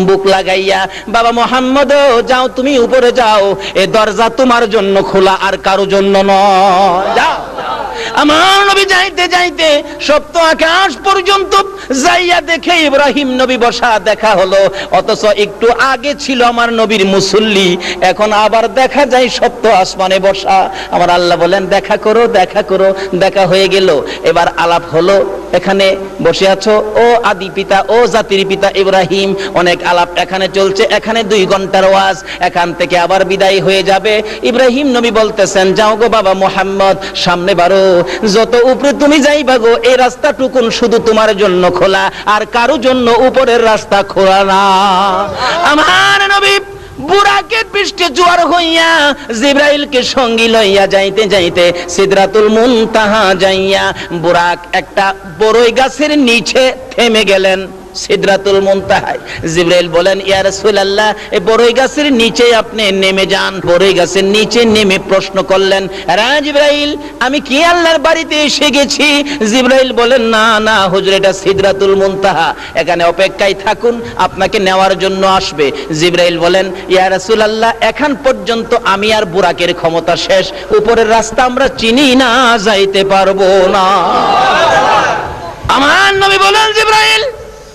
বুক লাগাইয়া, বাবা মুহাম্মদ, যাও তুমি উপরে যাও, এই দরজা তোমার জন্য খোলা, আর কারো জন্য নয়, যাও। আমার নবী যাইতে যাইতে সপ্ত আকাশ পর্যন্ত যাইয়া দেখে ইব্রাহিম নবী বসা দেখা হলো, অথচ একটু আগে ছিল আমার নবীর মুসল্লি, এখন আবার দেখা যায় সপ্ত আসমানে বসা। আমার আল্লাহ বলেন, দেখা করো, দেখা করো। দেখা হয়ে গেল, এবার আলাপ হলো, এখানে বসে আছো ও আদি পিতা, ও জাতির পিতা ইব্রাহিম, অনেক আলাপ এখানে চলছে। এখানে 2 ঘন্টার ওয়াজ, এখান থেকে আবার বিদায় হয়ে যাবে। ইব্রাহিম নবী বলতেছেন, যাও গো বাবা মুহাম্মদ, সামনে বাড়ো, যত উপরে তুমি যাইবা গো, এই রাস্তাটুকুন শুধু তোমার জন্য খোলা, আর কারো জন্য উপরের রাস্তা খোলা না। আমার নবী বুরাকের পৃষ্ঠে জোয়ার হইয়া জিবরাইলকে সঙ্গী লইয়া যাইতে যাইতে সিদরাতুল মুনতাহা যাইয়া বুরাক একটা বড়ই গাছের নিচে থেমে গেলেন। সিদরাতুল মুনতাহায় জিবরাইল বলেন, ইয়া রাসূলুল্লাহ, এই বড়ই গাছের নিচে আপনি নেমে যান। বড়ই গাছের নিচে নেমে প্রশ্ন করলেন, রা জিবরাইল, আমি কি আল্লাহর বাড়িতে এসে গেছি? জিবরাইল বলেন, না না হুজুর, এটা সিদরাতুল মুনতাহা, এখানে অপেক্ষায় থাকুন, আপনাকে নেওয়ার জন্য আসবে। জিবরাইল বলেন, ইয়া রাসূলুল্লাহ, এখন পর্যন্ত আমি আর বুরাকের ক্ষমতা শেষ, উপরের রাস্তা আমরা চিনি না, যাইতে পারবো না। আমার নবী বলেন, জিবরাইল,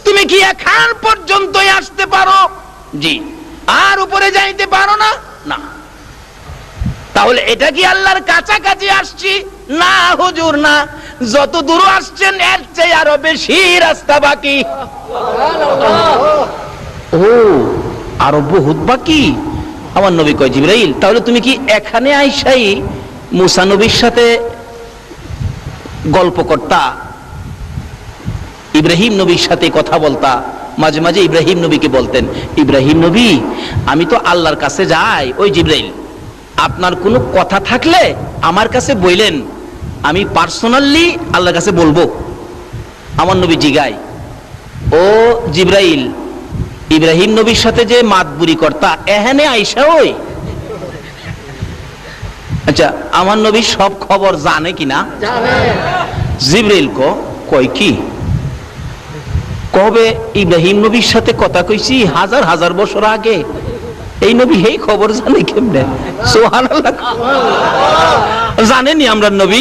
তুমি কি এখন পর্যন্তই আসতে পারো? জি। আর উপরে যাইতে পারো না? না। তাহলে এটা কি আল্লাহর কাছাকাছি আসছি? না হুজুর, না, যত দূর আসছেন এর চেয়ে আরো বেশি রাস্তা বাকি। ও, আরো বহুত বাকি। আমার নবী কয়, জিবরাইল, তাহলে তুমি কি এখানে আইসাই মুসা নবীর সাথে গল্প করতা, ইব্রাহিম নবীর সাথে কথা বলতা? মাঝে মাঝে ইব্রাহিম নবীকে বলতেন, ইব্রাহিম নবী, আমি তো আল্লাহর কাছে যাই। ওই জিবরাইল, আপনার কোনো কথা থাকলে আমার কাছে বললেন, আমি পার্সোনালি আল্লাহর কাছে বলবো। আমার নবী জিগায়, ও জিবরাইল, ইব্রাহিম নবীর সাথে যে মাতবুরি করতা, এখানে আইসা ওই? আচ্ছা, আমার নবী সব খবর জানে কিনা? জিবরাইল কয় কি? কবে ইব্রাহিম নবীর সাথে কথা কইছি হাজার হাজার বছর আগে, এই নবী এই খবর জানে কেমনে? সুবহানাল্লাহ। জানেনি আমরা নবী?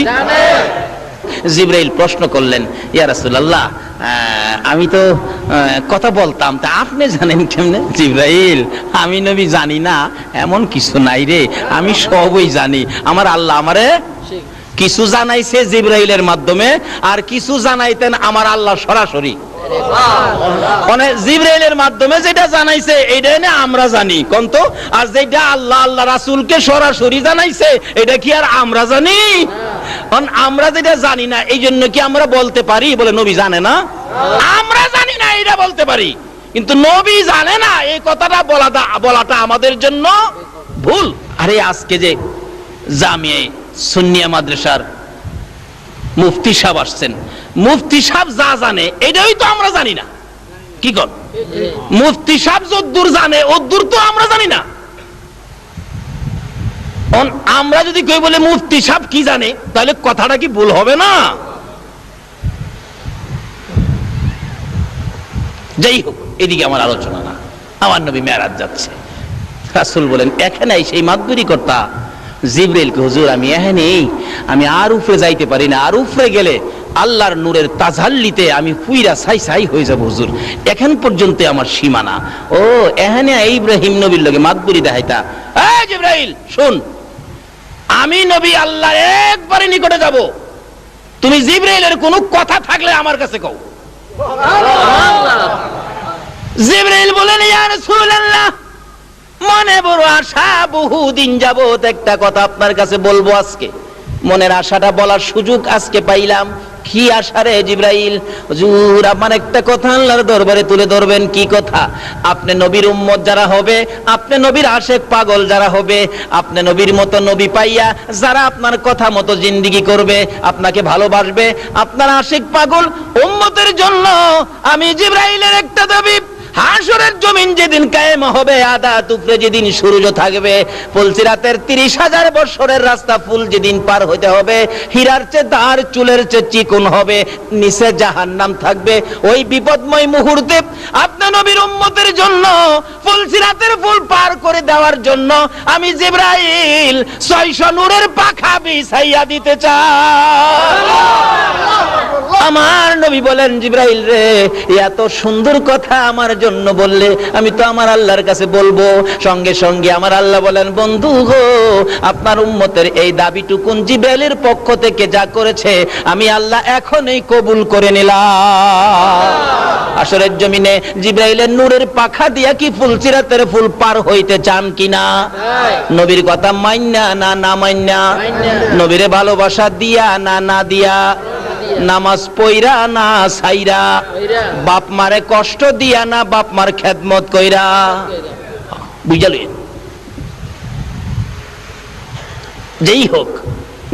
জিবরাইল প্রশ্ন করলেন, ইয়া রাসূলুল্লাহ আমি তো কথা বলতাম, তা আপনি জানেন কেমনে? জিবরাইল, আমি নবী জানি না এমন কিছু নাই রে, আমি সবই জানি। আমার আল্লাহ আমারে কিছু জানাইছে জিবরাইলের মাধ্যমে, আর কিছু জানাইতেন আমার আল্লাহ সরাসরি। মানে জিবরাইলের মাধ্যমে যেটা জানাইছে এইটা না আমরা জানি কোন তো, আর যেটা আল্লাহ আল্লাহ রাসূলকে সরাসরি জানাইছে এটা কি আর আমরা জানি? আমরা যেটা জানি না এই জন্য কি আমরা বলতে পারি বলে নবী জানে না? আমরা জানি না এটা বলতে পারি, কিন্তু নবী জানে না এই কথাটা বলাটা আমাদের জন্য ভুল। আরে আজকে যে জামিয়া সুন্নিয়া মাদ্রাসার মুফতি সাহেব আসছেন, মুফতি সাহেব যা জানে এটাই তো আমরা জানি না। কি কর, মুফতি সাহেব যদ্দূর জানে ওদ্দূর তো আমরা জানি না। আমরা যদি কই বলে মুফতি সাহেব কি জানে, তাহলে কথাটা কি ভুল হবে না? যাই হোক, এদিকে আমার আলোচনা না। আমার নবী মেরাজ যাচ্ছে, রাসূল বলেন এখানে সেই মাতবরি কর্তা জিবরাইলকে, হুজুর আমি এখানেই, আমি আর উপরে যাইতে পারি না, আর উপরে গেলে আল্লাহর নূরের তাজাল্লিতে আমি পুইরা ছাই ছাই হয়ে যাব হুজুর, এখন পর্যন্ত আমার সীমানা। ও এখানে ইব্রাহিম নবীর লগে মাতবরি দেখাইতা? এই জিবরাইল শুন, আমি নবী আল্লাহর একবারে নিকটে যাব, তুমি জিবরাইলের কোনো কথা থাকলে আমার কাছে কও। জিবরাইল বলেন, ইয়া রাসূলুল্লাহ মনে বড় আশা, বহুদিন যাবত একটা কথা আপনার কাছে বলবো, আজকে মনের আশাটা বলার সুযোগ আজকে পাইলাম। কি আশা রে জিবরাইল? হুজুর আমার একটা কথা আল্লাহর দরবারে তুলে ধরবেন। কি কথা? আপনি নবীর উম্মত যারা হবে, আপনি নবীর আশেক পাগল যারা হবে, আপনি নবীর মতো নবী পাইয়া যারা আপনার কথা মতো জিন্দেগি করবে, আপনাকে ভালোবাসবে, আপনার আশেক পাগল উম্মতের জন্য আমি জিবরাইলের একটা দাবি, হাসরের জমিন যেদিন কায়েম হবে, আদা টুকরে যেদিন সূর্য থাকবে, ফুলসিরাতের 30,000 বছরের রাস্তা ফুল যেদিন পার হতে হবে, হীরার চেয়ে দাঁড় চুলের চেয়ে চিকন হবে, নিচে জাহান্নাম থাকবে, ওই বিপদময় মুহূর্তে আপনার নবীর উম্মতের জন্য ফুলসিরাতের ফুল পার করে দেওয়ার জন্য আমি জিবরাইল 600 নূরের পাখা বিছাইয়া দিতে চাই। আমার নবী বলেন, জিবরাইল রে এত সুন্দর কথা আমার জন্য বললে, আমি তো আমার আল্লাহর কাছে বলবো। সঙ্গে সঙ্গে আমার আল্লাহ বলেন, বন্ধু গো আপনার উম্মতের এই দাবিটুকুন জিবরাইলের পক্ষ থেকে যা করেছে আমি আল্লাহ এখনই কবুল করে নিলাম। হাসরের জমিনে জিবরাইলের নূরের পাখা দিয়া কি ফুলসিরাতের ফুল পার হইতে চান কিনা? নবীর কথা মাইন্না না না মাইন্না? নবীরে ভালোবাসা দিয়া না না দিয়া? নামাজ পইরা না সাইরা? বাপ মারে কষ্ট দিয়া না বাপ মার খেদমত কইরা? বুঝালি? যেই হোক,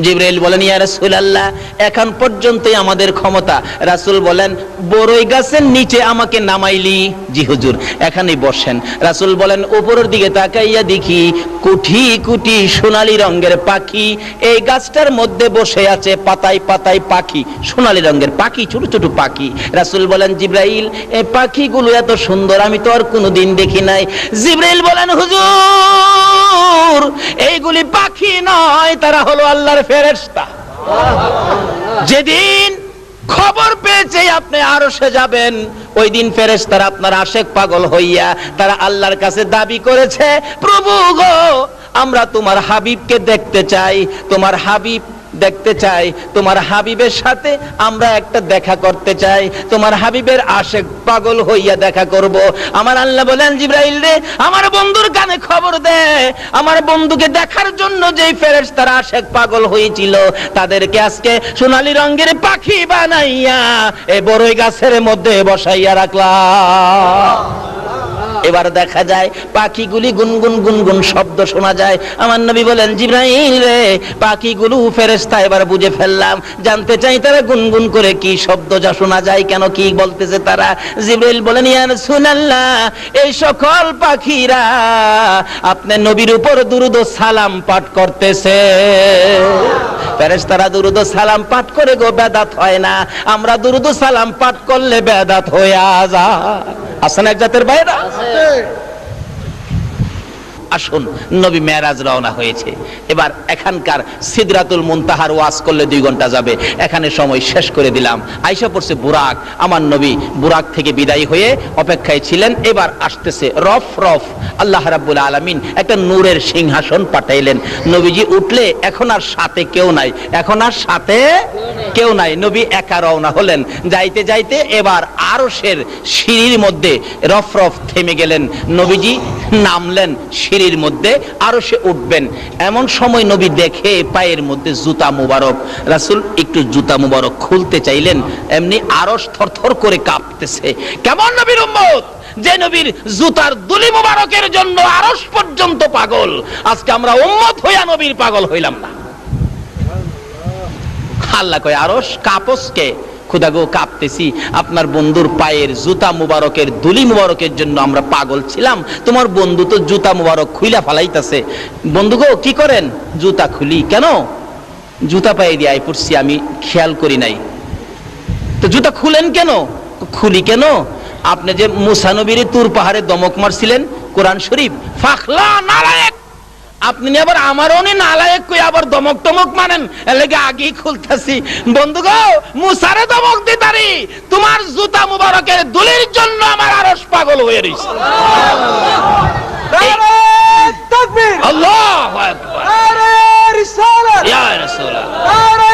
জিবরাইল বলেন, ইয়া রাসূলুল্লাহ এখন পর্যন্তই আমাদের ক্ষমতা। রাসূল বলেন, বড়ই গাছের নিচে আমাকে নামাইলি? জি হুজুর, এখানেই বসেন। রাসূল বলেন, উপরের দিকে তাকাইয়া দেখি কোটি কোটি সোনালী রঙের পাখি এই গাছটার মধ্যে বসে আছে, পাতায় পাতায় পাখি, সোনালী রঙের পাখি, ছোট ছোট পাখি। রাসূল বলেন, জিবরাইল এই পাখিগুলো এত সুন্দর আমি তো আর কোনোদিন দেখি নাই। জিবরাইল বলেন, হুজুর এইগুলি পাখি নয়, তারা হলো আল্লাহর ফেরেশতা। যেদিন খবর পেয়েছে আপনি আরশে যাবেন, ওই দিন ফেরেশতারা আপনার আশেক পাগল হইয়া তারা আল্লাহর কাছে দাবি করেছে, প্রভু গো আমরা তোমার হাবিবকে দেখতে চাই, তোমার হাবিব দেখতে চাই, তোমার হাবিবের সাথে আমরা একটা দেখা করতে চাই, তোমার হাবিবের আশেক পাগল হইয়া দেখা করব। আমার আল্লাহ বলেন, জিবরাইল রে আমার বন্ধুর কানে খবর দে, আমার বন্ধুকে দেখার জন্য যেই ফেরেশতারা আশেক পাগল হয়েছিল তাদেরকে আজকে সোনালী রঙের পাখি বানাইয়া এই বড়ই গাছের মধ্যে বসাইয়া রাখলাম। এবার দেখা যায় পাখিগুলি গুনগুন গুনগুন শব্দ শোনা যায়। আমার নবী বলেন, জিবরাইল রে, পাখিগুলো ফেরেশতা। এবার বুঝে ফেললাম, জানতে চাই তারা গুনগুন করে কি শব্দ যা শোনা যায়, কেন কি বলতেছে তারা। জিবরাইল বলেন, ইয়া রাসূলুল্লাহ, এই সকল পাখিরা আপনার নবীর উপর দুরূদ ও সালাম পাঠ করতেছে। ফেরেশতারা দুরূদ ও সালাম পাঠ করে গো, বেদাত হয় না। আমরা দুরূদ ও সালাম পাঠ করলে বেদাত হয়ে যায়। আসেন এক জাতের বাইরা। আসুন, নবী মেরাজ রওনা হয়েছে। এবার এখানকার সিদরাতুল মুনতাহার ওয়াজ করলে 2 ঘন্টা যাবে, এখানে সময় শেষ করে দিলাম। আয়েশা পড়ছে বুরাক। আমার নবী বুরাক থেকে বিদায় হয়ে অপেক্ষায় ছিলেন। এবার আসতেছে রফ রফ। আল্লাহ রাব্বুল আলামিন একটা নূরের সিংহাসন পাঠাইলেন। নবীজি উঠলে এখন আর সাথে কেউ নাই, এখন আর সাথে কেউ নাই। নবী একা রওনা হলেন। যাইতে যাইতে এবার আরশের সিঁড়ির মধ্যে রফ রফ থেমে গেলেন। নবীজি নামলেন সিঁড়ির মধ্যে, আরশে উঠবেন। এমন সময় নবী দেখে পায়ের মধ্যে জুতা মুবারক। রাসূল একটু জুতা মুবারক খুলতে চাইলেন, এমনি আরশ থরথর করে কাঁপতেছে। কেমন নবীর উম্মত যে নবীর জুতার দুলি মুবারকের জন্য আরশ পর্যন্ত পাগল। আজকে আমরা উম্মত হইয়া নবীর পাগল হইলাম না। আল্লাহ কয়, আরশ কাঁপসকে? খুদা গো, কাঁপতেছি আপনার বন্ধুর পায়ের জুতা মুবারকের দুলি মুবারকের জন্য আমরা পাগল ছিলাম। তোমার বন্ধু তো জুতা মুবারক খুইলা ফালাইতেছে। বন্ধু গো, কি করেন? জুতা খুলি। কেন? জুতা পায়ে দিয়ে আই পড়ছি, আমি খেয়াল করি নাই। তো জুতা খুলেন কেন? খুলি কেন? আপনি যে মুসা নবীর তুর পাহাড়ে দমক মারছিলেন, কোরআন শরীফ ফাখলা নালায়েক, আপনি আবার আমারও নালায়েক কই আবার দমক টমক মানেন, এলাকে আগেই খুলতেছি। বন্ধু গো, মুসারে দমক দিতারি, তোমার জুতা মুবারকের দুলির জন্য আমার আরশ পাগল হয়ে রইছে। তাকবীর, আল্লাহু আকবার, নারে রিসালাত, ইয়া রাসূলুল্লাহ, নারে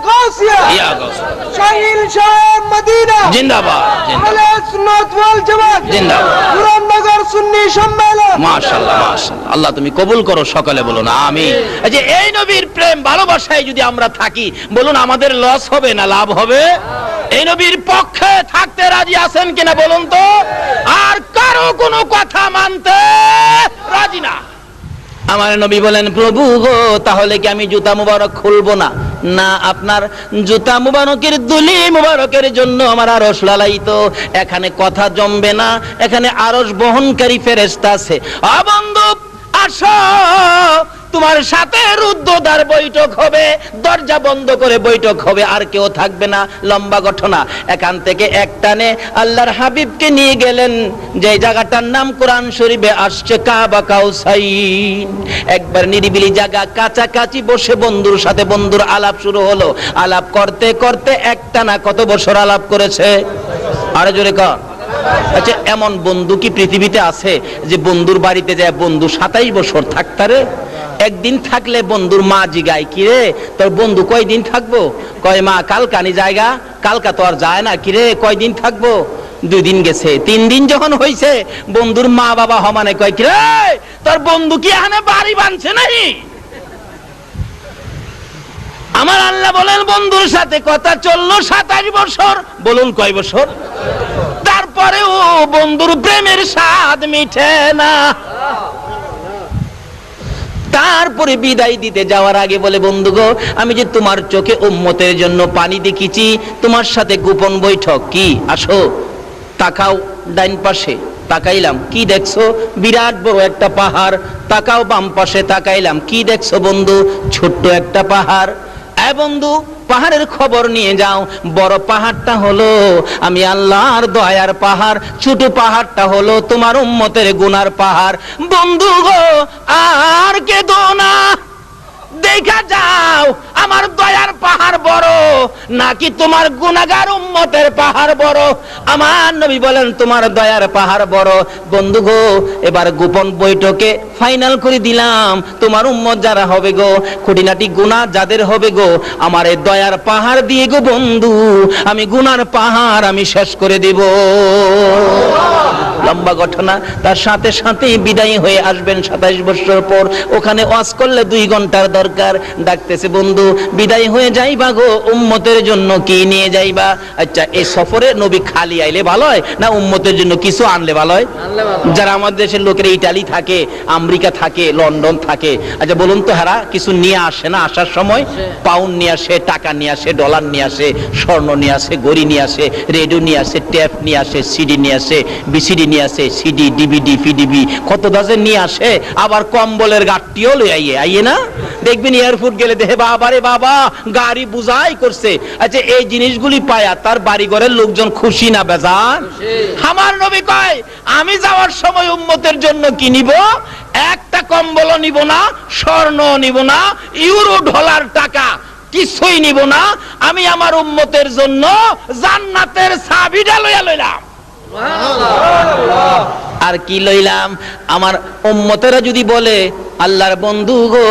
গাউসিয়া, ইয়া গাউসিয়া, শাহিল শাহ মদিনা জিন্দাবাদ, জিন্দাবাদ, সুন্নাত ওয়াল জামাত জিন্দাবাদ, পুরাননগর সুন্নি সম্মেলন। মাশাআল্লাহ, মাশাআল্লাহ। আল্লাহ তুমি কবুল করো, সকলে বলুন আমিন। এই যে এই নবীর প্রেম ভালোবাসায় যদি আমরা থাকি, বলুন আমাদের লস হবে না লাভ হবে? এই নবীর পক্ষে থাকতে রাজি আছেন কিনা বলুন তো? আর কারো কোনো কথা মানতে রাজি না। আমার নবী বলেন, প্রভু গো, তাহলে কি আমি জুতা মুবারক খুলবো না? না, আপনার জুতা মুবারকের দুলি মুবারকের জন্য আমার আরশ লালায়িত। এখানে কথা জমবে না, এখানে আরশ বহনকারী ফেরেশতা আছে। বন্ধু আসো, তোমার সাথে রুদ্ধদ্বার বৈঠক হবে, দরজা বন্ধ করে বৈঠক হবে, আর কেউ থাকবে না। লম্বা ঘটনা। এখান থেকে একটানে আল্লাহর হাবিবকে নিয়ে গেলেন যে জায়গাটার নাম কোরআন শরীফে আসছে কাবা কাউসাইন। একবার নিরিবিলি জায়গা, কাছাকাছি বসে বন্ধুর সাথে বন্ধুর আলাপ শুরু হলো। আলাপ করতে করতে একটানা কত বছর আলাপ করেছে? আরে জোরে কর। আচ্ছা, এমন বন্ধু কি পৃথিবীতে আছে যে বন্ধুর বাড়িতে যায় বন্ধু 27 বছর থাকতারে? একদিন থাকলে বন্ধুর মা জিগায়, কি রে তোর বন্ধু কয়দিন থাকবো? কয় মা কালকানি জায়গা, কালকা তো আর যায় না। কি রে কয়দিন থাকবো? 2 দিন গেছে। 3 দিন যখন হইছে, বন্ধুর মা বাবা হমানে কয়, কি রে তোর বন্ধু কি এখানে বাড়ি বানছে নাকি? আমার আল্লাহ বলেন, বন্ধুর সাথে কথা চললো 27 বছর। বলুন কয় বছর? তারপরেও বন্ধুর প্রেমের স্বাদ মিঠে না। তারপরে বিদায় দিতে যাওয়ার আগে বলে, বন্ধু গো, আমি যে তোমার চোখে উম্মতের জন্য পানি দেখেছি, তোমার সাথে গোপন বৈঠক। কি? আসো, তাকাও ডাইন পাশে। তাকাইলাম, কি দেখছো? বিরাট বড় একটা পাহাড়। তাকাও বাম পাশে, তাকাইলাম, কি দেখছো বন্ধু? ছোট্ট একটা পাহাড়। বন্ধু, পাহাড়ের খবর নিয়ে যাও। বড় পাহাড়টা হলো আমি আল্লাহর দয়ার পাহাড়, ছোট পাহাড়টা হলো তোমার উম্মতের গুনার পাহাড়। বন্ধু গো, আর কেঁদো না, দেখা যাও আমার দয়ার পাহাড় বড় নাকি তোমার গুনাহগার উম্মতের পাহাড় বড়। আমার নবী বলেন, তোমার দয়ার পাহাড় বড়। বন্ধু গো, এবার গোপন বৈঠকে ফাইনাল করে দিলাম, তোমার উম্মত যারা হবে গো, খুঁটিনাটি গুনাহ যাদের হবে গো, আমার এই দয়ার পাহাড় দিয়ে গো বন্ধু আমি গুনার পাহাড় আমি শেষ করে দিব। লম্বা ঘটনা। তার সাথে সাথেই বিদায়ী হয়ে আসবেন 27 বছর পর। ওখানে ওয়াজ করলে 2 ঘন্টার দরকার। ডাকতেছে, বন্ধু বিদায়ী হয়ে যাইবা গো, উম্মতের জন্য কি নিয়ে যাইবা? আচ্ছা, এই সফরে নবী খালি আইলে ভালো হয় না উম্মতের জন্য কিছু আনলে ভালো হয়? যারা আমাদের দেশের লোকেরা ইটালি থাকে, আমেরিকা থাকে, লন্ডন থাকে, আচ্ছা বলুন তো, হারা কিছু নিয়ে আসে না? আসার সময় পাউন্ড নিয়ে আসে, টাকা নিয়ে আসে, ডলার নিয়ে আসে, স্বর্ণ নিয়ে আসে, গড়ি নিয়ে আসে, রেডিও নিয়ে আসে, ট্যাপ নিয়ে আসে, সিডি নিয়ে আসে, বিসিডি নিয়ে আসে, সিডি, ডিভিডি, পিডিবি, কত দাজের নিয়ে আসে। আবার কম্বলের গাঠটিও লই আইয়ে না? দেখবেন এয়ারপোর্ট গেলে দেখে বাবা রে বাবা, গাড়ি বুঝাই করছে। আচ্ছা, এই জিনিসগুলি পায়া তার বাড়ি ঘরের লোকজন খুশি না বেজার? আমার নবী কয়, আমি যাওয়ার সময় উম্মতের জন্য কি নিব? একটা কম্বল নিব না, স্বর্ণ নিব না, ইউরো ডলার টাকা কিছুই নিব না। আমি আমার উম্মতের জন্য জান্নাতের চাবিটা লইয়া লইলাম। আর কি লইলাম? আমার উম্মতেরা যদি বলে, আল্লাহর বন্ধু গো,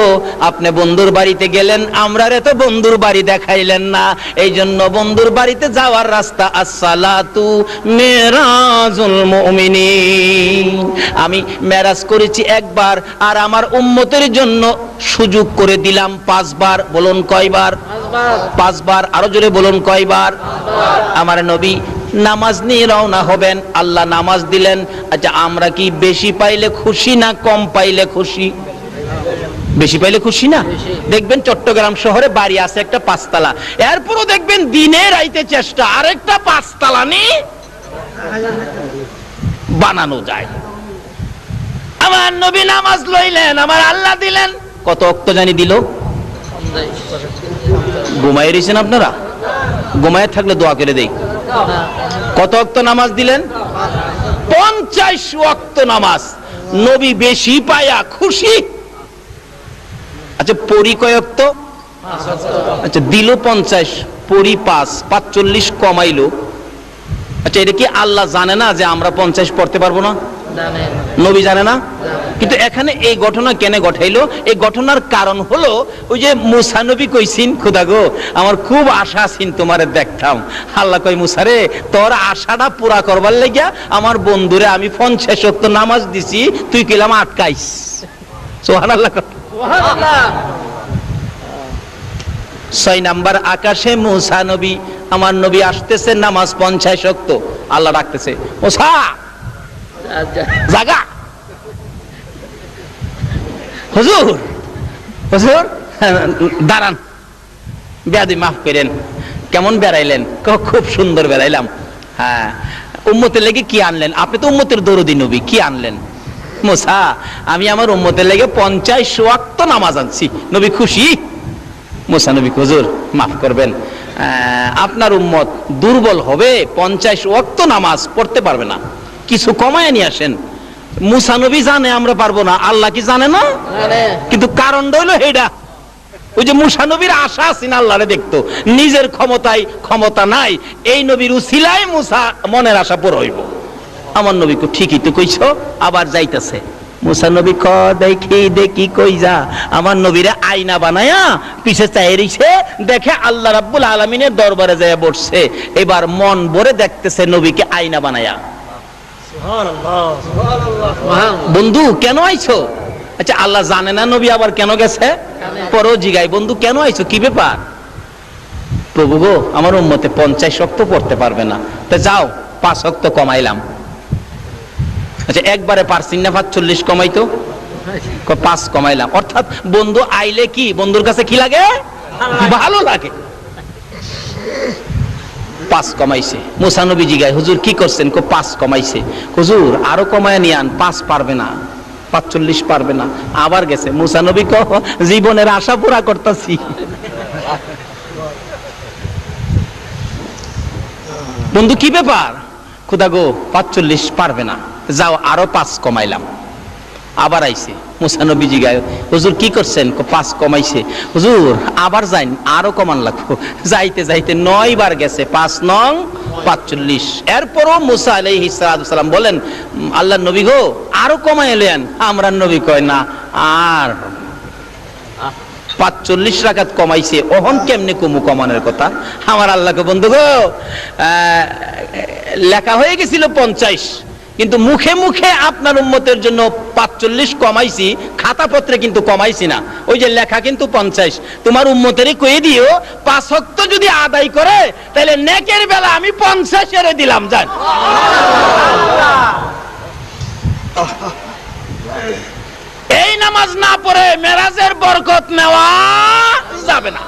আপনি বন্ধুর বাড়িতে গেলেন, আমরারে তো বন্ধুর বাড়ি দেখাইলেন না, এই জন্য বন্ধুর বাড়িতে যাওয়ার রাস্তা আসসালাতু মেরাজুল মুমিনিন। আমি মেরাজ করেছি একবার, আর আমার উম্মতের জন্য সুযোগ করে দিলাম 5 বার। বলুন কয়বার? 5 বার। আরো জোরে বলুন কয়বার? আমার নবী নামাজ নিয়ে রওনা হবেন, আল্লাহ নামাজ দিলেন। আচ্ছা, আমরা কি বেশি পাইলে খুশি না কম পাইলে খুশি? বেশি পাইলে খুশি না? দেখবেন চট্টগ্রাম শহরে বাড়ি আছে একটা 5 তলা, এরপরও দেখবেন দিনের আইতে চেষ্টা আরেকটা 5 তলা বানানো যায়। আমার নবী নামাজ লইলেন, আমার আল্লাহ দিলেন। কত ওয়াক্ত জানি দিল? ঘুমাই রয়েছেন আপনারা? ঘুমায় থাকলে দোয়া করে দেই। কত ওয়াক্ত নামাজ দিলেন? 50 ওয়াক্ত নামাজ। নবী বেশি পায়া খুশি। আচ্ছা, পরি কয় ওয়াক্ত? আচ্ছা, দিল 50, পরি 5, 45 কমাইলো। আচ্ছা, এটা কি আল্লাহ জানে না যে আমরা 50 পড়তে পারবো না? নবী জানে না? কিন্তু এখানে এই ঘটনা কেন ঘটাইলো? এই ঘটনার কারণ হলো, ওই যে মুসা নবী কইছিন, খোদা গো আমার খুব আশা ছিল তোমারে দেখতাম। আল্লাহ কই, মুসা রে, তোর আশাটা পুরা করবার লাগিয়া আমার বন্ধুরে আমি 50 ওয়াক্ত নামাজ দিছি, তুই কিলাম আটকাইস। সুবহানাল্লাহ। 6 নাম্বার আকাশে মুসা নবী, আমার নবী আসতেছে, নামাজ 50 ওয়াক্ত। আল্লাহ ডাকতেছে, মুসা জাগা। হুজুর, হুজুর দাঁড়ান, বেয়াদি মাফ করেন। কেমন বেড়াইলেন? খুব সুন্দর বেড়াইলাম। হ্যাঁ, উম্মতের লেগে কি আনলেন? আপনি তো উম্মতের দরদি নবী, কি আনলেন? মুসা, আমি আমার উম্মতের লেগে 50 ওয়াক্ত নামাজ আনছি। নবী খুশি? মুসা নবী, হুজুর মাফ করবেন, আপনার উম্মত দুর্বল হবে, 50 ওয়াক্ত নামাজ পড়তে পারবে না, কিছু কমায় নিয়ে আসেন। মুসা নবী জানে আমরা পারবো না, আল্লাহ কি জানে না? কিন্তু কারণটা হলো এইটা, ওই যে মুসা নবীর আশা আছে না আল্লাহরে দেখতো, নিজের ক্ষমতায় ক্ষমতা নাই, এই নবীর উসিলায় মুসা মনের আশা পুরো হইব। আমার নবী কো, ঠিকই তো কইছো, আবার যাইতেছে। মুসা নবী ক, দেখি দেখি কই যা। আমার নবীরে আয়না বানায়া পিছে চাই রইছে, দেখে আল্লাহ রাব্বুল আলামিনের দরবারে যায় বসছে। এবার মন ভরে দেখতেছে নবীকে আয়না বানায়া। বন্ধু কেন আইছো? আচ্ছা, আল্লাহ জানে না নবী আবার কেন গেছে? পরও জিগাই, বন্ধু কেন আইছো, কি ব্যাপার? প্রভু গো, আমার উম্মতে 50 ওয়াক্ত পড়তে পারবে না, তা যাও 5 ওয়াক্ত কমাইলাম। আচ্ছা, একবারে পারছিন না 45 কমাইতো? 5 কমাইলাম। অর্থাৎ বন্ধু আইলে কি বন্ধুর কাছে কি লাগে? ভালো লাগে। 5 কমাইছে। মুসা নবী জিগায়, হুজুর কি করছেন? 5 কমাইছে। হুজুর আরো কমায় নিয়ে আন, 5 পারবে না, 45 পারবে না। আবার গেছে। মুসা নবী ক, জীবনের আশা পুরা করতেছি। বন্ধু কি ব্যাপার? খুদা গো 45 পারবে না, যাও আরো 5 কমাইলাম। আবার আইছে। মুসা নবী জিগায়, হুজুর কি করছেন? 5 কমাইছে। হুজুর আবার যাইন, আরো কমান লাগবো। যাইতে যাইতে 9 বার গেছে, 5 নং 45। এরপরও মুসা আলাইহিস সালাম বলেন, আল্লাহর নবী গো আরো কমাই এলেন। আমরা নবী কয় না, আর 45 রাকাত কমাইছে, ওহন কেমনে কমু কমানোর কথা? আমার আল্লাহকে, বন্ধু গো লেখা হয়ে গেছিল 50, কিন্তু মুখে মুখে আপনার উম্মতের জন্য 45 কমাইছি, খাতাপত্রে কিন্তু কমাইছি না। ওই যে লেখা কিন্তু 50। তোমার উম্মতেরই কয়ে দিও 5 ওয়াক্ত যদি আদায় করে তাহলে নেকের বেলা আমি 50 এর দিলাম। যান, এই নামাজ না পড়ে মেরাজের বরকত নেওয়া যাবে না।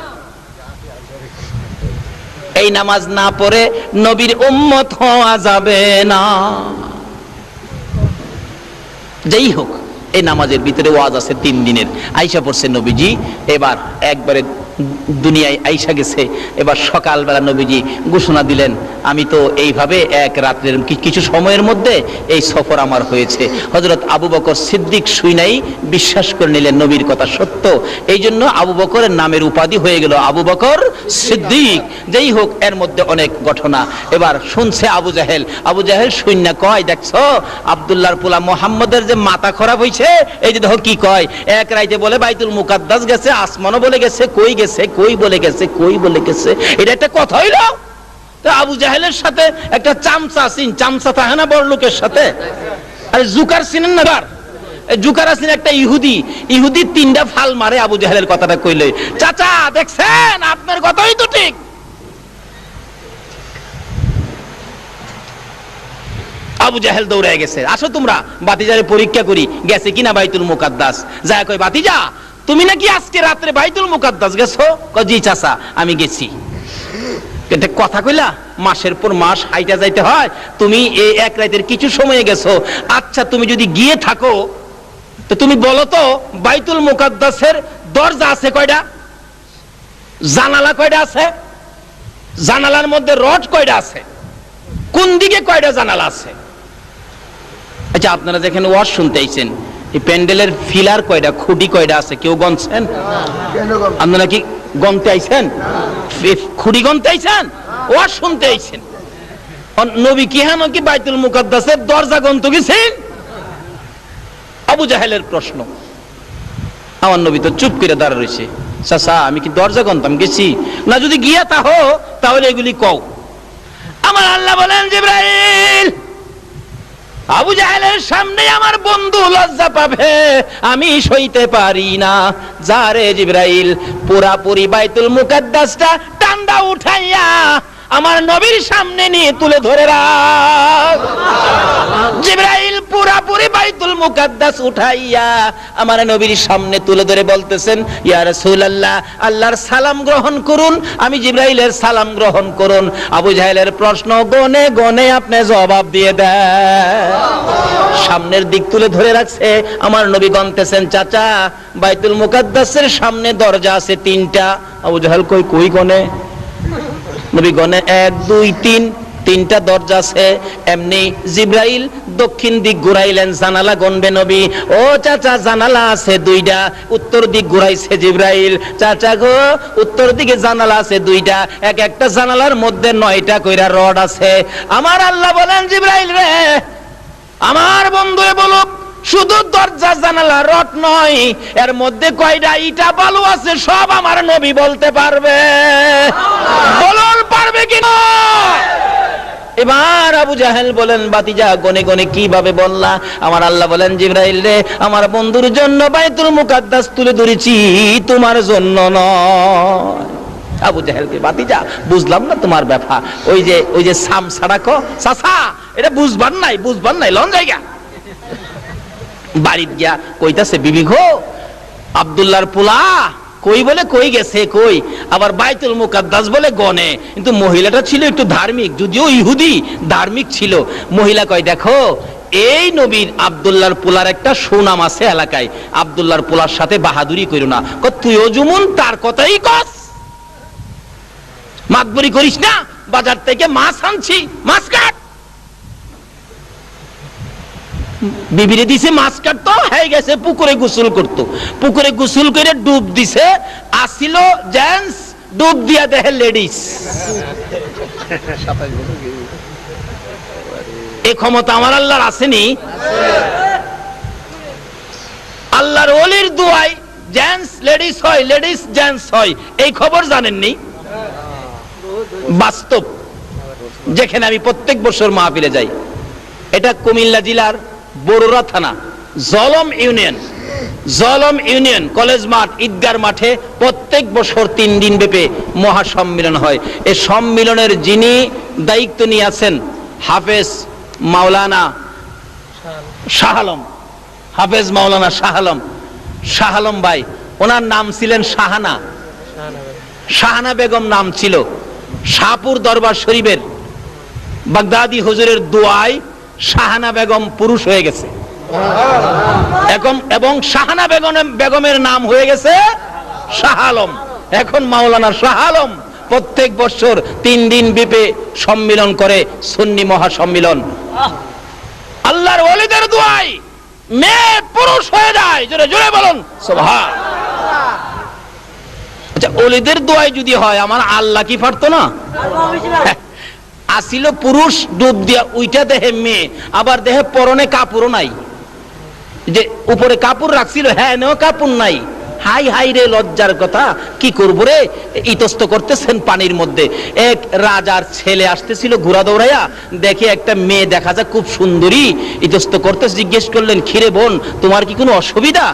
এই নামাজ না পড়ে নবীর উম্মত হওয়া যাবে না। যাই হোক, এই নামাজের ভিতরে ওয়াজ আছে 3 দিনের। আইসা পড়ছে নবীজি, এবার একবারে দুনিয়ায় আইসা গেছে। এবার সকালবেলা নবীজি ঘোষণা দিলেন, আমি তো এইভাবে এক রাত্রের কিছু সময়ের মধ্যে এই সফর আমার হয়েছে। হযরত আবু বকর সিদ্দিক শুইনাই বিশ্বাস করে নিলেন নবীর কথা সত্য। এই জন্য আবু বকরের নামের উপাধি হয়ে গেল আবু বকর সিদ্দিক। যেই হোক, এর মধ্যে অনেক ঘটনা। এবার শুনছে আবু জাহেল। আবু জাহেল শুইনা কয়, দেখছো আব্দুল্লাহর পোলা মুহাম্মদের যে মাথা খারাপ হইছে, এই যে দেখো কি কয়, এক রাইতে বলে বাইতুল মুকাদ্দাস গেছে, আসমানও বলে গেছে, কই গেছে, কই বলে গেছে, কই বলে গেছে। এটা একটা কথা হইল? তো আবু জাহেলের সাথে একটা চামচা সিন, চামচা থাকে না বড় লোকের সাথে, আরে জুকার চিনেন না? জুকার আছেন একটা ইহুদি। ইহুদি 3টা ফাল মারে আবু জাহেলের কথাটা কইলে, চাচা দেখছেন আপনার কথাই তো ঠিক। আবু জাহেল দৌড়ে গেছে, আসো তোমরা বাতিজারে পরীক্ষা করি গেছে কিনা বাইতুল মুকাদ্দাস। যায় কই, বাতিজা তুমি নাকি আজকে রাত্রে বাইতুল মুকাদ্দাস গেছো? কয়, জি চাচা আমি গেছি। এটা কথা কইলা? মাসের পর মাস হাইটা যাইতে হয়, তুমি এই এক রাতের কিছু সময়ে গেছো। আচ্ছা, তুমি যদি গিয়ে থাকো তো তুমি বলো তো বাইতুল মুকাদ্দাসের দরজা আছে কয়টা? জানালা কয়টা আছে? জানালার মধ্যে রড কয়টা আছে? কোন দিকে কয়টা জানালা আছে? আচ্ছা, আপনারা যেখানে ওয়াজ শুনতে আইছেন, এই প্যান্ডেলের ফিলার কয়টা, খুঁটি কয়টা আছে? কেউ গনছেন? আপনারা কি গনতে আইছেন? খুঁটি গনতে আইছেন? ওয়াজ শুনতে আইছেন? নবী কি হানো কি বাইতুল মুকাদ্দাসের দরজা গনতে গেছেন? আবু জাহেলের প্রশ্ন। আমার নবী তো চুপ করে দাঁড়া রয়েছে। চাচা আমি কি দরজা গনতাম গেছি? না, যদি গিয়া তাহো তাহলে এগুলি কও। আমার আল্লাহ বলেন, জিবরাইল আবু জাহেলের সামনে আমার বন্ধু লজ্জা পাবে, আমি সইতে পারি না। যারে জিবরাইল পুরাপুরি বাইতুল মুকাদ্দাসটা টান্ডা উঠাইয়া আমার নবীর সামনে নিয়ে তুলে ধরে রাখ। জিবরাইল পুরাপুরি বাইতুল মুকাদ্দাস উঠাইয়া আমার নবীর সামনে তুলে ধরে বলতেছেন, ইয়া রাসূলুল্লাহ আল্লাহর সালাম গ্রহণ করুন। আমি জিবরাইলের সালাম গ্রহণ করুন। আবু জাহেলের প্রশ্ন গনে গনে আপনি জবাব দিয়ে দেন। সামনের দিক তুলে ধরে রাখছে, আমার নবী গনতেছেন, চাচা বাইতুল মুকাদ্দাসের সামনে দরজা আছে 3টা। আবু জাহেল কই, কই গনে? নবী গনে 1 2 3, 3টা দরজা আছে। এমনি জিবরাইল দক্ষিণ দিক ঘুরাইলেন, জানালা গনবে নবী। ও চাচা জানালা আছে 2টা। উত্তর দিক ঘুরাইছে জিবরাইল, চাচা গো উত্তর দিকে জানালা আছে 2টা। এক একটা জানালার মধ্যে 9টা কইরা রড আছে। আমার আল্লাহ বলেন, জিবরাইল রে আমার বন্ধুরে বলো, শুধু দরজা জানালা রড নয়, এর মধ্যে কয়টা ইটা বালু আছে সব আমার নবী বলতে পারবে। বলুন পারবে কিনা? এবার আবু জাহেল বলেন, বাতিজা গনে গনে কিভাবে বললা? আমার আল্লাহ বলেন, জিবরাইল রে আমার বন্ধুর জন্য বাইতুল মুকাদ্দাস তুলে ধরেছি, তোমার জন্য নয়। আবু জাহেলকে, বাতিজা বুঝলাম না তোমার ব্যাপার। ওই যে সাম সাড়াকো চাচা, এটা বুঝবার নাই লন জায়গা। বাড়িতে গিয়া কইতাছে, বিবি গো আব্দুল্লাহর পোলা কই বলে কই গেছে, কই আবার বাইতুল মুকাদ্দাস বলে গনে। কিন্তু মহিলাটা ছিল একটু ধার্মিক, যদিও ইহুদি ধার্মিক ছিল। মহিলা কয়, দেখো এই নবীর আব্দুল্লাহর পোলার একটা সুনাম আছে এলাকায়, আব্দুল্লাহর পোলার সাথে বাহাদুরি কইরো না। তুইও যেমন তার কথাই কস, মাতবরি করিস না। বাজার থেকে মাছ আনছি, মাছ কাট। বিবিরে দিছে মাছ কাটতো, হয়ে গেছে পুকুরে গোসল করতো। পুকুরে গোসল করে ডুব দিছে, আসিল জেন্টস, ডুব দিয়া দেখে লেডিস। এই ক্ষমতা আমার আল্লাহর আসেনি? আল্লাহর ওলির দুয়ায় জেন্টস লেডিস হয়, লেডিস জেন্টস হয়, এই খবর জানেননি? বাস্তব, যেখানে আমি প্রত্যেক বছর মাহফিলে যাই, এটা কুমিল্লা জেলার বরুড়া থানা জলম ইউনিয়ন কলেজ মাঠ ঈদগার মাঠে প্রত্যেক বছর 3 দিন ব্যাপী মহাসম্মেলন হয়। এই সম্মেলনের যিনি দায়িত্ব নিয়ে আছেন হাফেজ মাওলানা শাহ আলম ভাই, ওনার নাম ছিলেন শাহানা বেগম নাম ছিল। শাহপুর দরবার শরীফের বাগদাদি হুজুরের দোয়ায় শাহানা বেগম পুরুষ হয়ে গেছে এবং শাহানা বেগমের নাম হয়ে গেছে শাহ আলম। এখন মাওলানা শাহ আলম প্রত্যেক বছর 3 দিন ব্যাপী সম্মেলন করে, সুন্নি মহাসম্মেলন। আল্লাহর ওলিদের দোয়ায় মেয়ে পুরুষ হয়ে যায়, জোরে জোরে বলুন সুবহানাল্লাহ। আচ্ছা, ওলিদের দোয়ায় যদি হয়, আমার আল্লাহ কি পারতো না? আসিল পুরুষ, ডুব দিয়া উইটা দেহে মেয়ে, আবার দেহে পরনে কাপড়ও নাই, যে উপরে কাপড় রাখছিল হ্যাঁ নেও কাপড় নাই। হাই হাই রে লজ্জার কথা, কি করবো রে, ইতস্ত করতেছেন পানির মধ্যে। এক রাজার ছেলে আসতেছিল ঘোড়া দৌড়াইয়া, দেখে একটা মেয়ে দেখা যায় খুব সুন্দরী, ইতস্ত করতে জিজ্ঞেস করলেন, খিরে বোন তোমার কি কোনো অসুবিধা?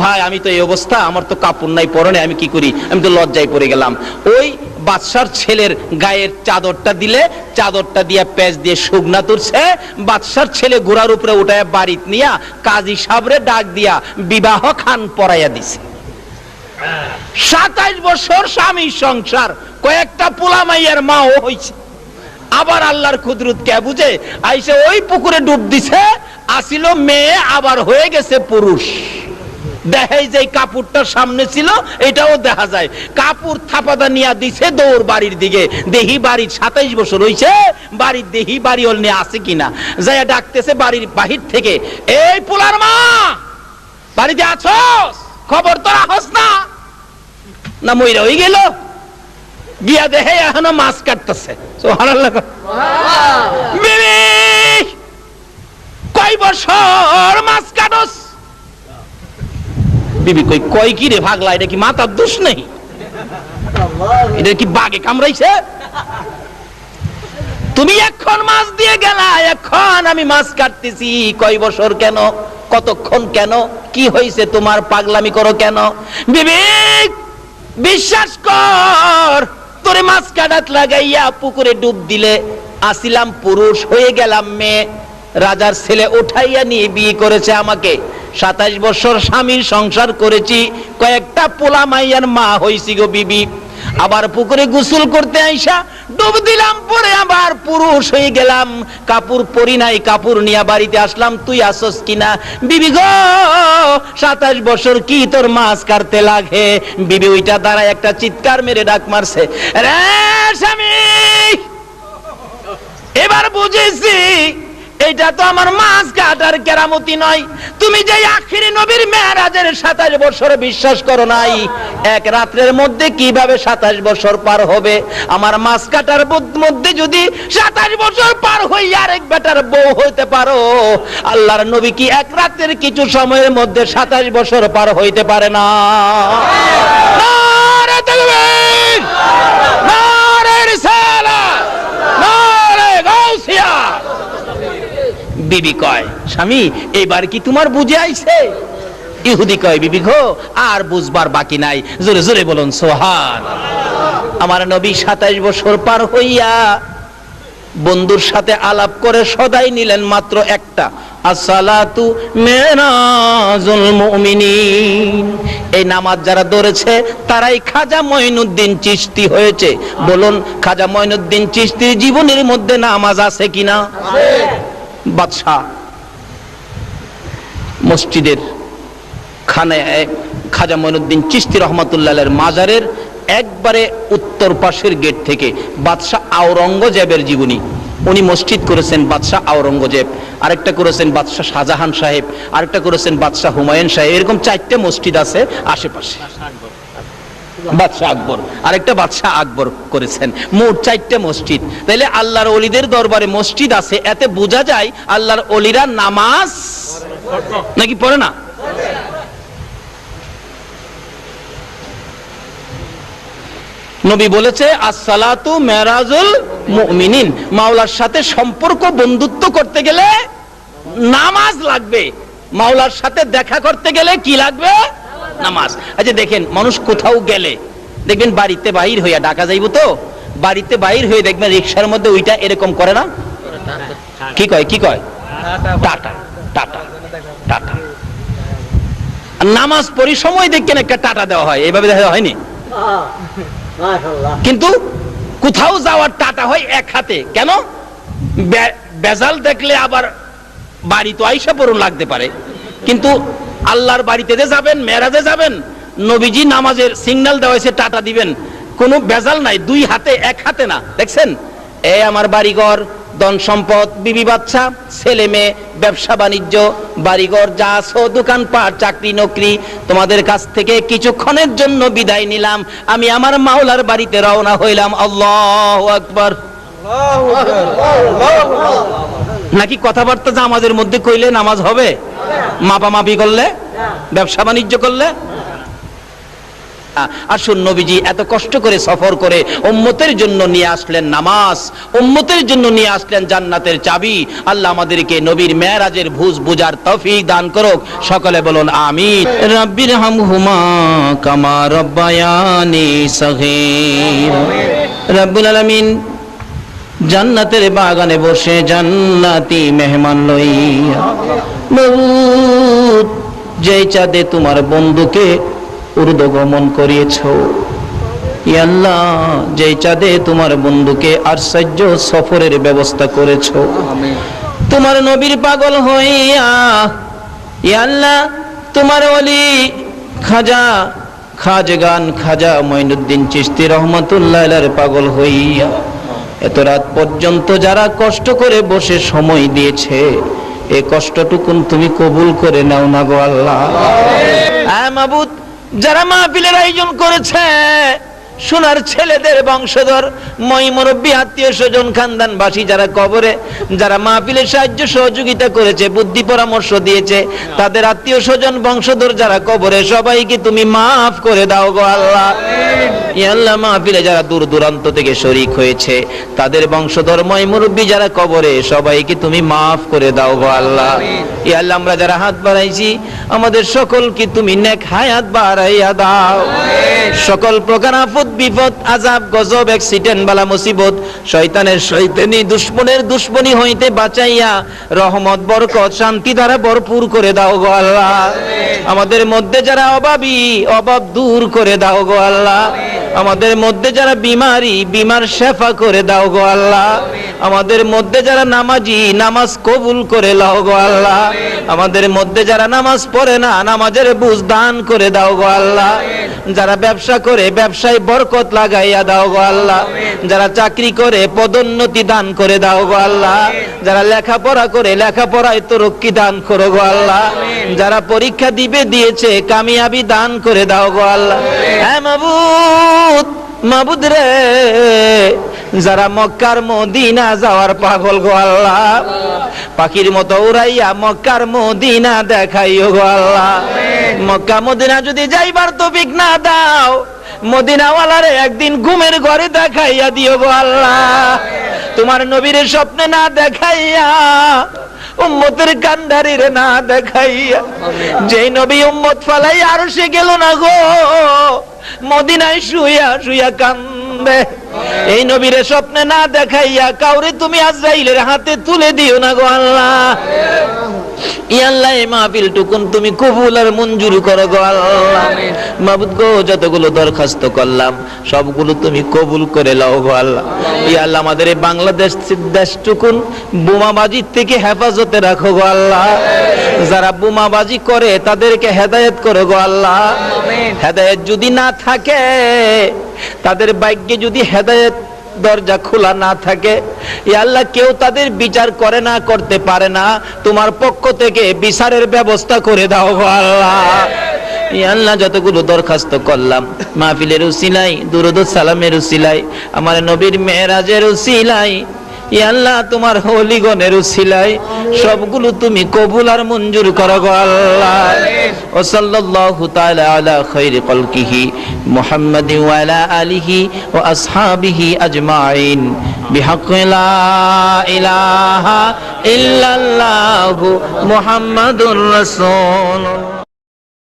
ভাই আমি তো এই অবস্থা, আমার তো কাপড় নাই পরনে, আমি কি করি, আমি তো লজ্জায় পড়ে গেলাম। ওই বাদশার ছেলের গায়ের চাদরটা দিলে, চাদরটা দিয়া পেঁচ দিয়ে শুকনা তুলছে, বাদশার ছেলে ঘোড়ার উপরে উঠায় বাড়িত নিয়া কাজী সাবরে ডাক দিয়া বিবাহ খান পরাইয়া দিছে। 27 বছর স্বামী সংসার, কয়েকটা পোলা মাইয়ার মাও হইছে। আবার আল্লাহর কুদরত কে বুঝে, আইসে ওই পুকুরে ডুব দিছে, আসিল মেয়ে আবার হয়ে গেছে পুরুষ। দেখাই যে কাপড়টা সামনে ছিল এটাও দেখা যায়, কাপড় থাপাদা নিয়ে দিছে দৌড় বাড়ির দিকে। দেহি বাড়ির 27 বছর হইছে, বাড়ির দেহি বাড়ি ওল নিয়ে আছে কিনা, যাইয়া ডাকতেছে বাড়ির বাহির থেকে, এই পোলার মা বাড়িতে আছোস, খবর তো রাখস না, না মইরা হয়ে গেল। গিয়া দেখে এখনো মাছ কাটতেছে। সুবহানাল্লাহ। বিবি কয় বছর মাছ কাটস? বিবি কয় কি রে ভাগলা, এটা কি মাথার দোষ নেই, এটা কি বাগে কামড়াইছে? তুমি এখন মাছ দিয়ে গেলা, এখন আমি মাছ কাটতেছি। কয় বছর কেন, কতক্ষণ কেন, কি হয়েছে তোমার, পাগলামি করো কেন? বিবি বিশ্বাস কর, তোরে মাছ কাটাত লাগাইয়া পুকুরে ডুব দিলে আসিলাম পুরুষ, হয়ে গেলাম মেয়ে। রাজার ছেলে উঠাইয়া নিয়ে বিয়ে করেছে আমাকে। 27 বছর স্বামীর সংসার করেছি, কয়েকটা পোলা মাইয়ার মা হইছি গো বিবি। আবার পুকুরে গোসল করতে আইসা ডুব দিলাম, পরে আবার পুরুষ হয়ে গেলাম। কাপড় পরি নাই, কাপড় নিয়ে বাড়িতে আসলাম, তুই আসস কিনা? বিবি গো 27 বছর কি তোর মাছ কাটতে লাগে? বিবি ওইটা দাঁড়ায় একটা চিৎকার মেরে ডাক মারছে, রে স্বামী এবার বুঝেছি এটা তো আমার মাছ কাটার কেরামতি নয়। তুমি যে আখিরি নবীর মেরাজের 27 বছর বিশ্বাস করো নাই, এক রাত্রের মধ্যে কিভাবে 27 বছর পার হবে? আমার মাছ কাটার মধ্যে যদি 27 বছর পার হই আরেক বেটার বউ হইতে পারো, আল্লাহর নবী কি এক রাতের কিছু সময়ের মধ্যে 27 বছর পার হইতে পারে না? নারে তাকবীর, নারে রিসালাত, নারে গাউসিয়া। বিবি কয়, স্বামী এবার কি তোমার বুঝে আইছে? ইহুদি কয়, বিবি গো আর বুঝবার বাকি নাই, জোরে জোরে বলুন সুবহানাল্লাহ। আমার নবী 27 বছর পার হইয়া বন্ধুর সাথে আলাপ করে সদাই নিলেন মাত্র একটা, আসসালাতু মিরাজুল মুমিনিন। এই নামাজ যারা ধরেছে তারাই খাজা মঈনুদ্দিন চিশতি হয়েছে। বলুন খাজা মঈনুদ্দিন চিশতির জীবনের মধ্যে নামাজ আছে কিনা? আছে। বাদশাহ মসজিদের খানে খাজা মঈনুদ্দিন চিশতি রহমাতুল্লাহের মাজারের একবারে উত্তর পাশের গেট থেকে বাদশাহ আওরঙ্গজেবের জীবনী, উনি মসজিদ করেছেন বাদশাহ আওরঙ্গজেব, আরেকটা করেছেন বাদশাহ শাহজাহান সাহেব, আরেকটা করেছেন বাদশাহ হুমায়ুন সাহেব। এরকম 4টে মসজিদ আছে আশেপাশে। বাদশাহ আকবর, আরেকটা বাদশাহ আকবর করেছেন, মোট 4টে মসজিদ। তাইলে আল্লাহর ওলিদের দরবারে মসজিদ আছে, এতে বোঝা যায় আল্লাহর ওলিরা নামাজ নাকি পড়ে না? নবী বলেছে আসসালাতু মিরাজুল মুমিনিন, মাওলার সাথে সম্পর্ক বন্ধুত্ব করতে গেলে নামাজ লাগবে। মাওলার সাথে দেখা করতে গেলে কি লাগবে? নামাজ। আচ্ছা দেখেন, মানুষ কোথাও গেলে দেখবেন বাড়িতে বাহির হইয়া, ডাকা যাইব তো, বাড়িতে বাহির হয়ে দেখবেন রিকশার মধ্যে ওইটা এরকম করে না? কি কয় টাটা টাটা টাটা। নামাজ পড়ি সময় দেখেন একটা টাটা দেওয়া হয়, এইভাবে দেখা হয়নি? কিন্তু কোথাও যাওয়ার টাটা হয় এক হাতে। কেন? বেজাল দেখলে আবার বাড়ি তো আইসা পড়ুন লাগতে পারে, কিন্তু আল্লাহর বাড়িতে যে যাবেন, মেরাজে যাবেন, নবীজি নামাজের সিগন্যাল দেওয়া হয়েছে টাটা দিবেন, কোনো বেজাল নাই, দুই হাতে এক হাতে না। দেখছেন, এ আমার বাড়িঘর, ধন সম্পদ, বিবি বাচ্চা, ছেলে মেয়ে, ব্যবসা বাণিজ্য, বাড়িঘর যা আছো, দোকানপাট, চাকরি নকরি, তোমাদের কাছ থেকে কিছুক্ষণের জন্য বিদায় নিলাম, আমি আমার মাওলার বাড়িতে রওনা হইলাম। আল্লাহু আকবার। নাকি কথাবার্তা যে আমাদের মধ্যে কইলে নামাজ হবে? মাপামাপি করলে, ব্যবসা বাণিজ্য করলে? আসুন, নবীজি এত কষ্ট করে সফর করে উম্মতের জন্য নিয়ে আসলেন নামাজ, উম্মতের জন্য নিয়ে আসলেন জান্নাতের চাবি। আল্লাহ আমাদেরকে নবীর মেরাজের ভুজ বুঝার তৌফিক দান করুক। সকলে বলুন আমিন। রাব্বির হামহুমা কামা রাব্বায়ানি সগীর। রব্বুল আলামিন জান্নাতের বাগানে বসে জান্নাতি মেহমান লইয়া, বহুত যেই চাঁদে তোমার বন্ধুকে ঊর্ধ্বগমন করিয়েছো, ইয়া আল্লাহ, যেই চাঁদে তোমার বন্ধুকে আশ্চর্য সফরের ব্যবস্থা করেছো, তোমার নবীর পাগল হইয়া, ইয়া আল্লাহ, তোমার ওলি খাজা মঈনুদ্দিন চিশতি রহমাতুল্লাহ আলাইহির পাগল হইয়া এত রাত পর্যন্ত যারা কষ্ট করে বসে সময় দিয়েছে, এই কষ্টটুকুন তুমি কবুল করে নাও না গো আল্লাহ। মাবুদ, যারা মাহফিলের আয়োজন করেছে, সোনার ছেলেদের বংশধর, মই মুরব্বী, আত্মীয় স্বজন, খানদানবাসী যারা কবরে, যারা মাহফিলের সাহায্য সহযোগিতা করেছে, বুদ্ধি পরামর্শ দিয়েছে, তাদের আত্মীয় স্বজন বংশধর যারা কবরে, সবাইকে তুমি মাফ করে দাও গো আল্লাহ। ইয়া আল্লাহ, মাহফিলে যারা দূর দূরান্ত থেকে শরীক হয়েছে, তাদের বংশধর, মই মুরব্বী যারা কবরে, সবাইকে তুমি মাফ করে দাও গো আল্লাহ। ইয়া আল্লাহ, আমরা যারা হাত বাড়াইছি, আমাদের সকলকে তুমি নেক হায়াত বাড়াইয়া দাও। সকল প্রকার আফত, বিপদ, আযাব, গজব, অ্যাক্সিডেন্ট, বালা মুসিবত, শয়তানের শয়তানি, দুশমনের দুশমনি হইতে বাঁচাইয়া রহমত, বরকত, শান্তি দ্বারা ভরপুর করে দাও গো আল্লাহ। আমাদের মধ্যে যারা অভাবী, অভাব দূর করে দাও গো আল্লাহ। আমাদের মধ্যে যারা বিমারি, বিমার শেফা করে দাও গো আল্লাহ। আমাদের মধ্যে যারা নামাজি, নামাজ কবুল করে দাও গো আল্লাহ। আমাদের মধ্যে যারা নামাজ পড়ে না, নামাজের বুঝ দান করে দাও গো আল্লাহ। যারা ব্যবসা করে, ব্যবসায় বরকত লাগাইয়া দাও গো আল্লাহ। যারা চাকরি করে, পদোন্নতি দান করে দাও গো আল্লাহ। যারা লেখাপড়া করে, লেখাপড়ায় তরক্কি দান করো গো আল্লাহ। যারা পরীক্ষা দিয়েছে, কামিয়াবি দান করে দাও গো আল্লাহ। হ্যাঁ মাবুদ, মাবুদ রে, যারা মক্কার মদিনা যাওয়ার পাগল গো আল্লাহ, পাখির মতো উড়াইয়া মক্কার মদিনা দেখাইও গো আল্লাহ। মক্কা মদিনা যদি যাইবার তৌফিক না দাও, মদিনাওয়ালারে একদিন ঘুমের ঘরে দেখাইয়া দিও গো আল্লাহ। তোমার নবীর স্বপ্নে না দেখাইয়া, উম্মতের কান্ডারির না দেখাইয়া, যেই নবী উম্মত ফালাই আরশে গেল না গো, মদিনায় শুইয়া শুইয়া কান্দে, এই নবীর স্বপ্নে না দেখাইয়া কাউরে তুমি আজরাইলের হাতে তুলে দিও না গো আল্লাহ। ইয়া আল্লাহ, এই মাহফিল টুকুন তুমি কবুল আর মঞ্জুর করো গো আল্লাহ। মাবুদ গো, যতগুলো দরখাস্ত করলাম সবগুলো তুমি কবুল করে লাও গো আল্লাহ। ইয়া আল্লাহ, আমাদের এই বাংলাদেশ দেশটুকুন বোমাবাজির থেকে হেফাজতে রাখো গো আল্লাহ। যারা বোমাবাজি করে তাদেরকে হেদায়েত করো গো আল্লাহ। হেদায়েত যদি না থাকে, তাদের ভাগ্যে যদি হেদায়েত দরজা খোলা না থাকে, ইয়া আল্লাহ, কেউ তাদের বিচার করে না, করতে পারে না, তোমার পক্ষ থেকে বিচারের ব্যবস্থা করে দাও গো আল্লাহ। ইয়া আল্লাহ, যতগুলো দরখাস্ত করলাম মাহফিলের উসিলায়, দুরূদ ও সালামের উসিলায়, আমার নবীর মেরাজের উসিলায়, ইয়া আল্লাহ, তোমার হলিগণের উসিলায় সবগুলো তুমি কবুল আর মঞ্জুর করো গো আল্লাহ। ও সাল্লাল্লাহু তাআলা আলা খায়রি খালকিহি মুহাম্মাদিন ওয়া আলা আলিহি ওয়া আসহাবিহি আজমাইন। বিহাক্কি লা ইলাহা ইল্লাল্লাহু মুহাম্মাদুর রাসূলুল্লাহ।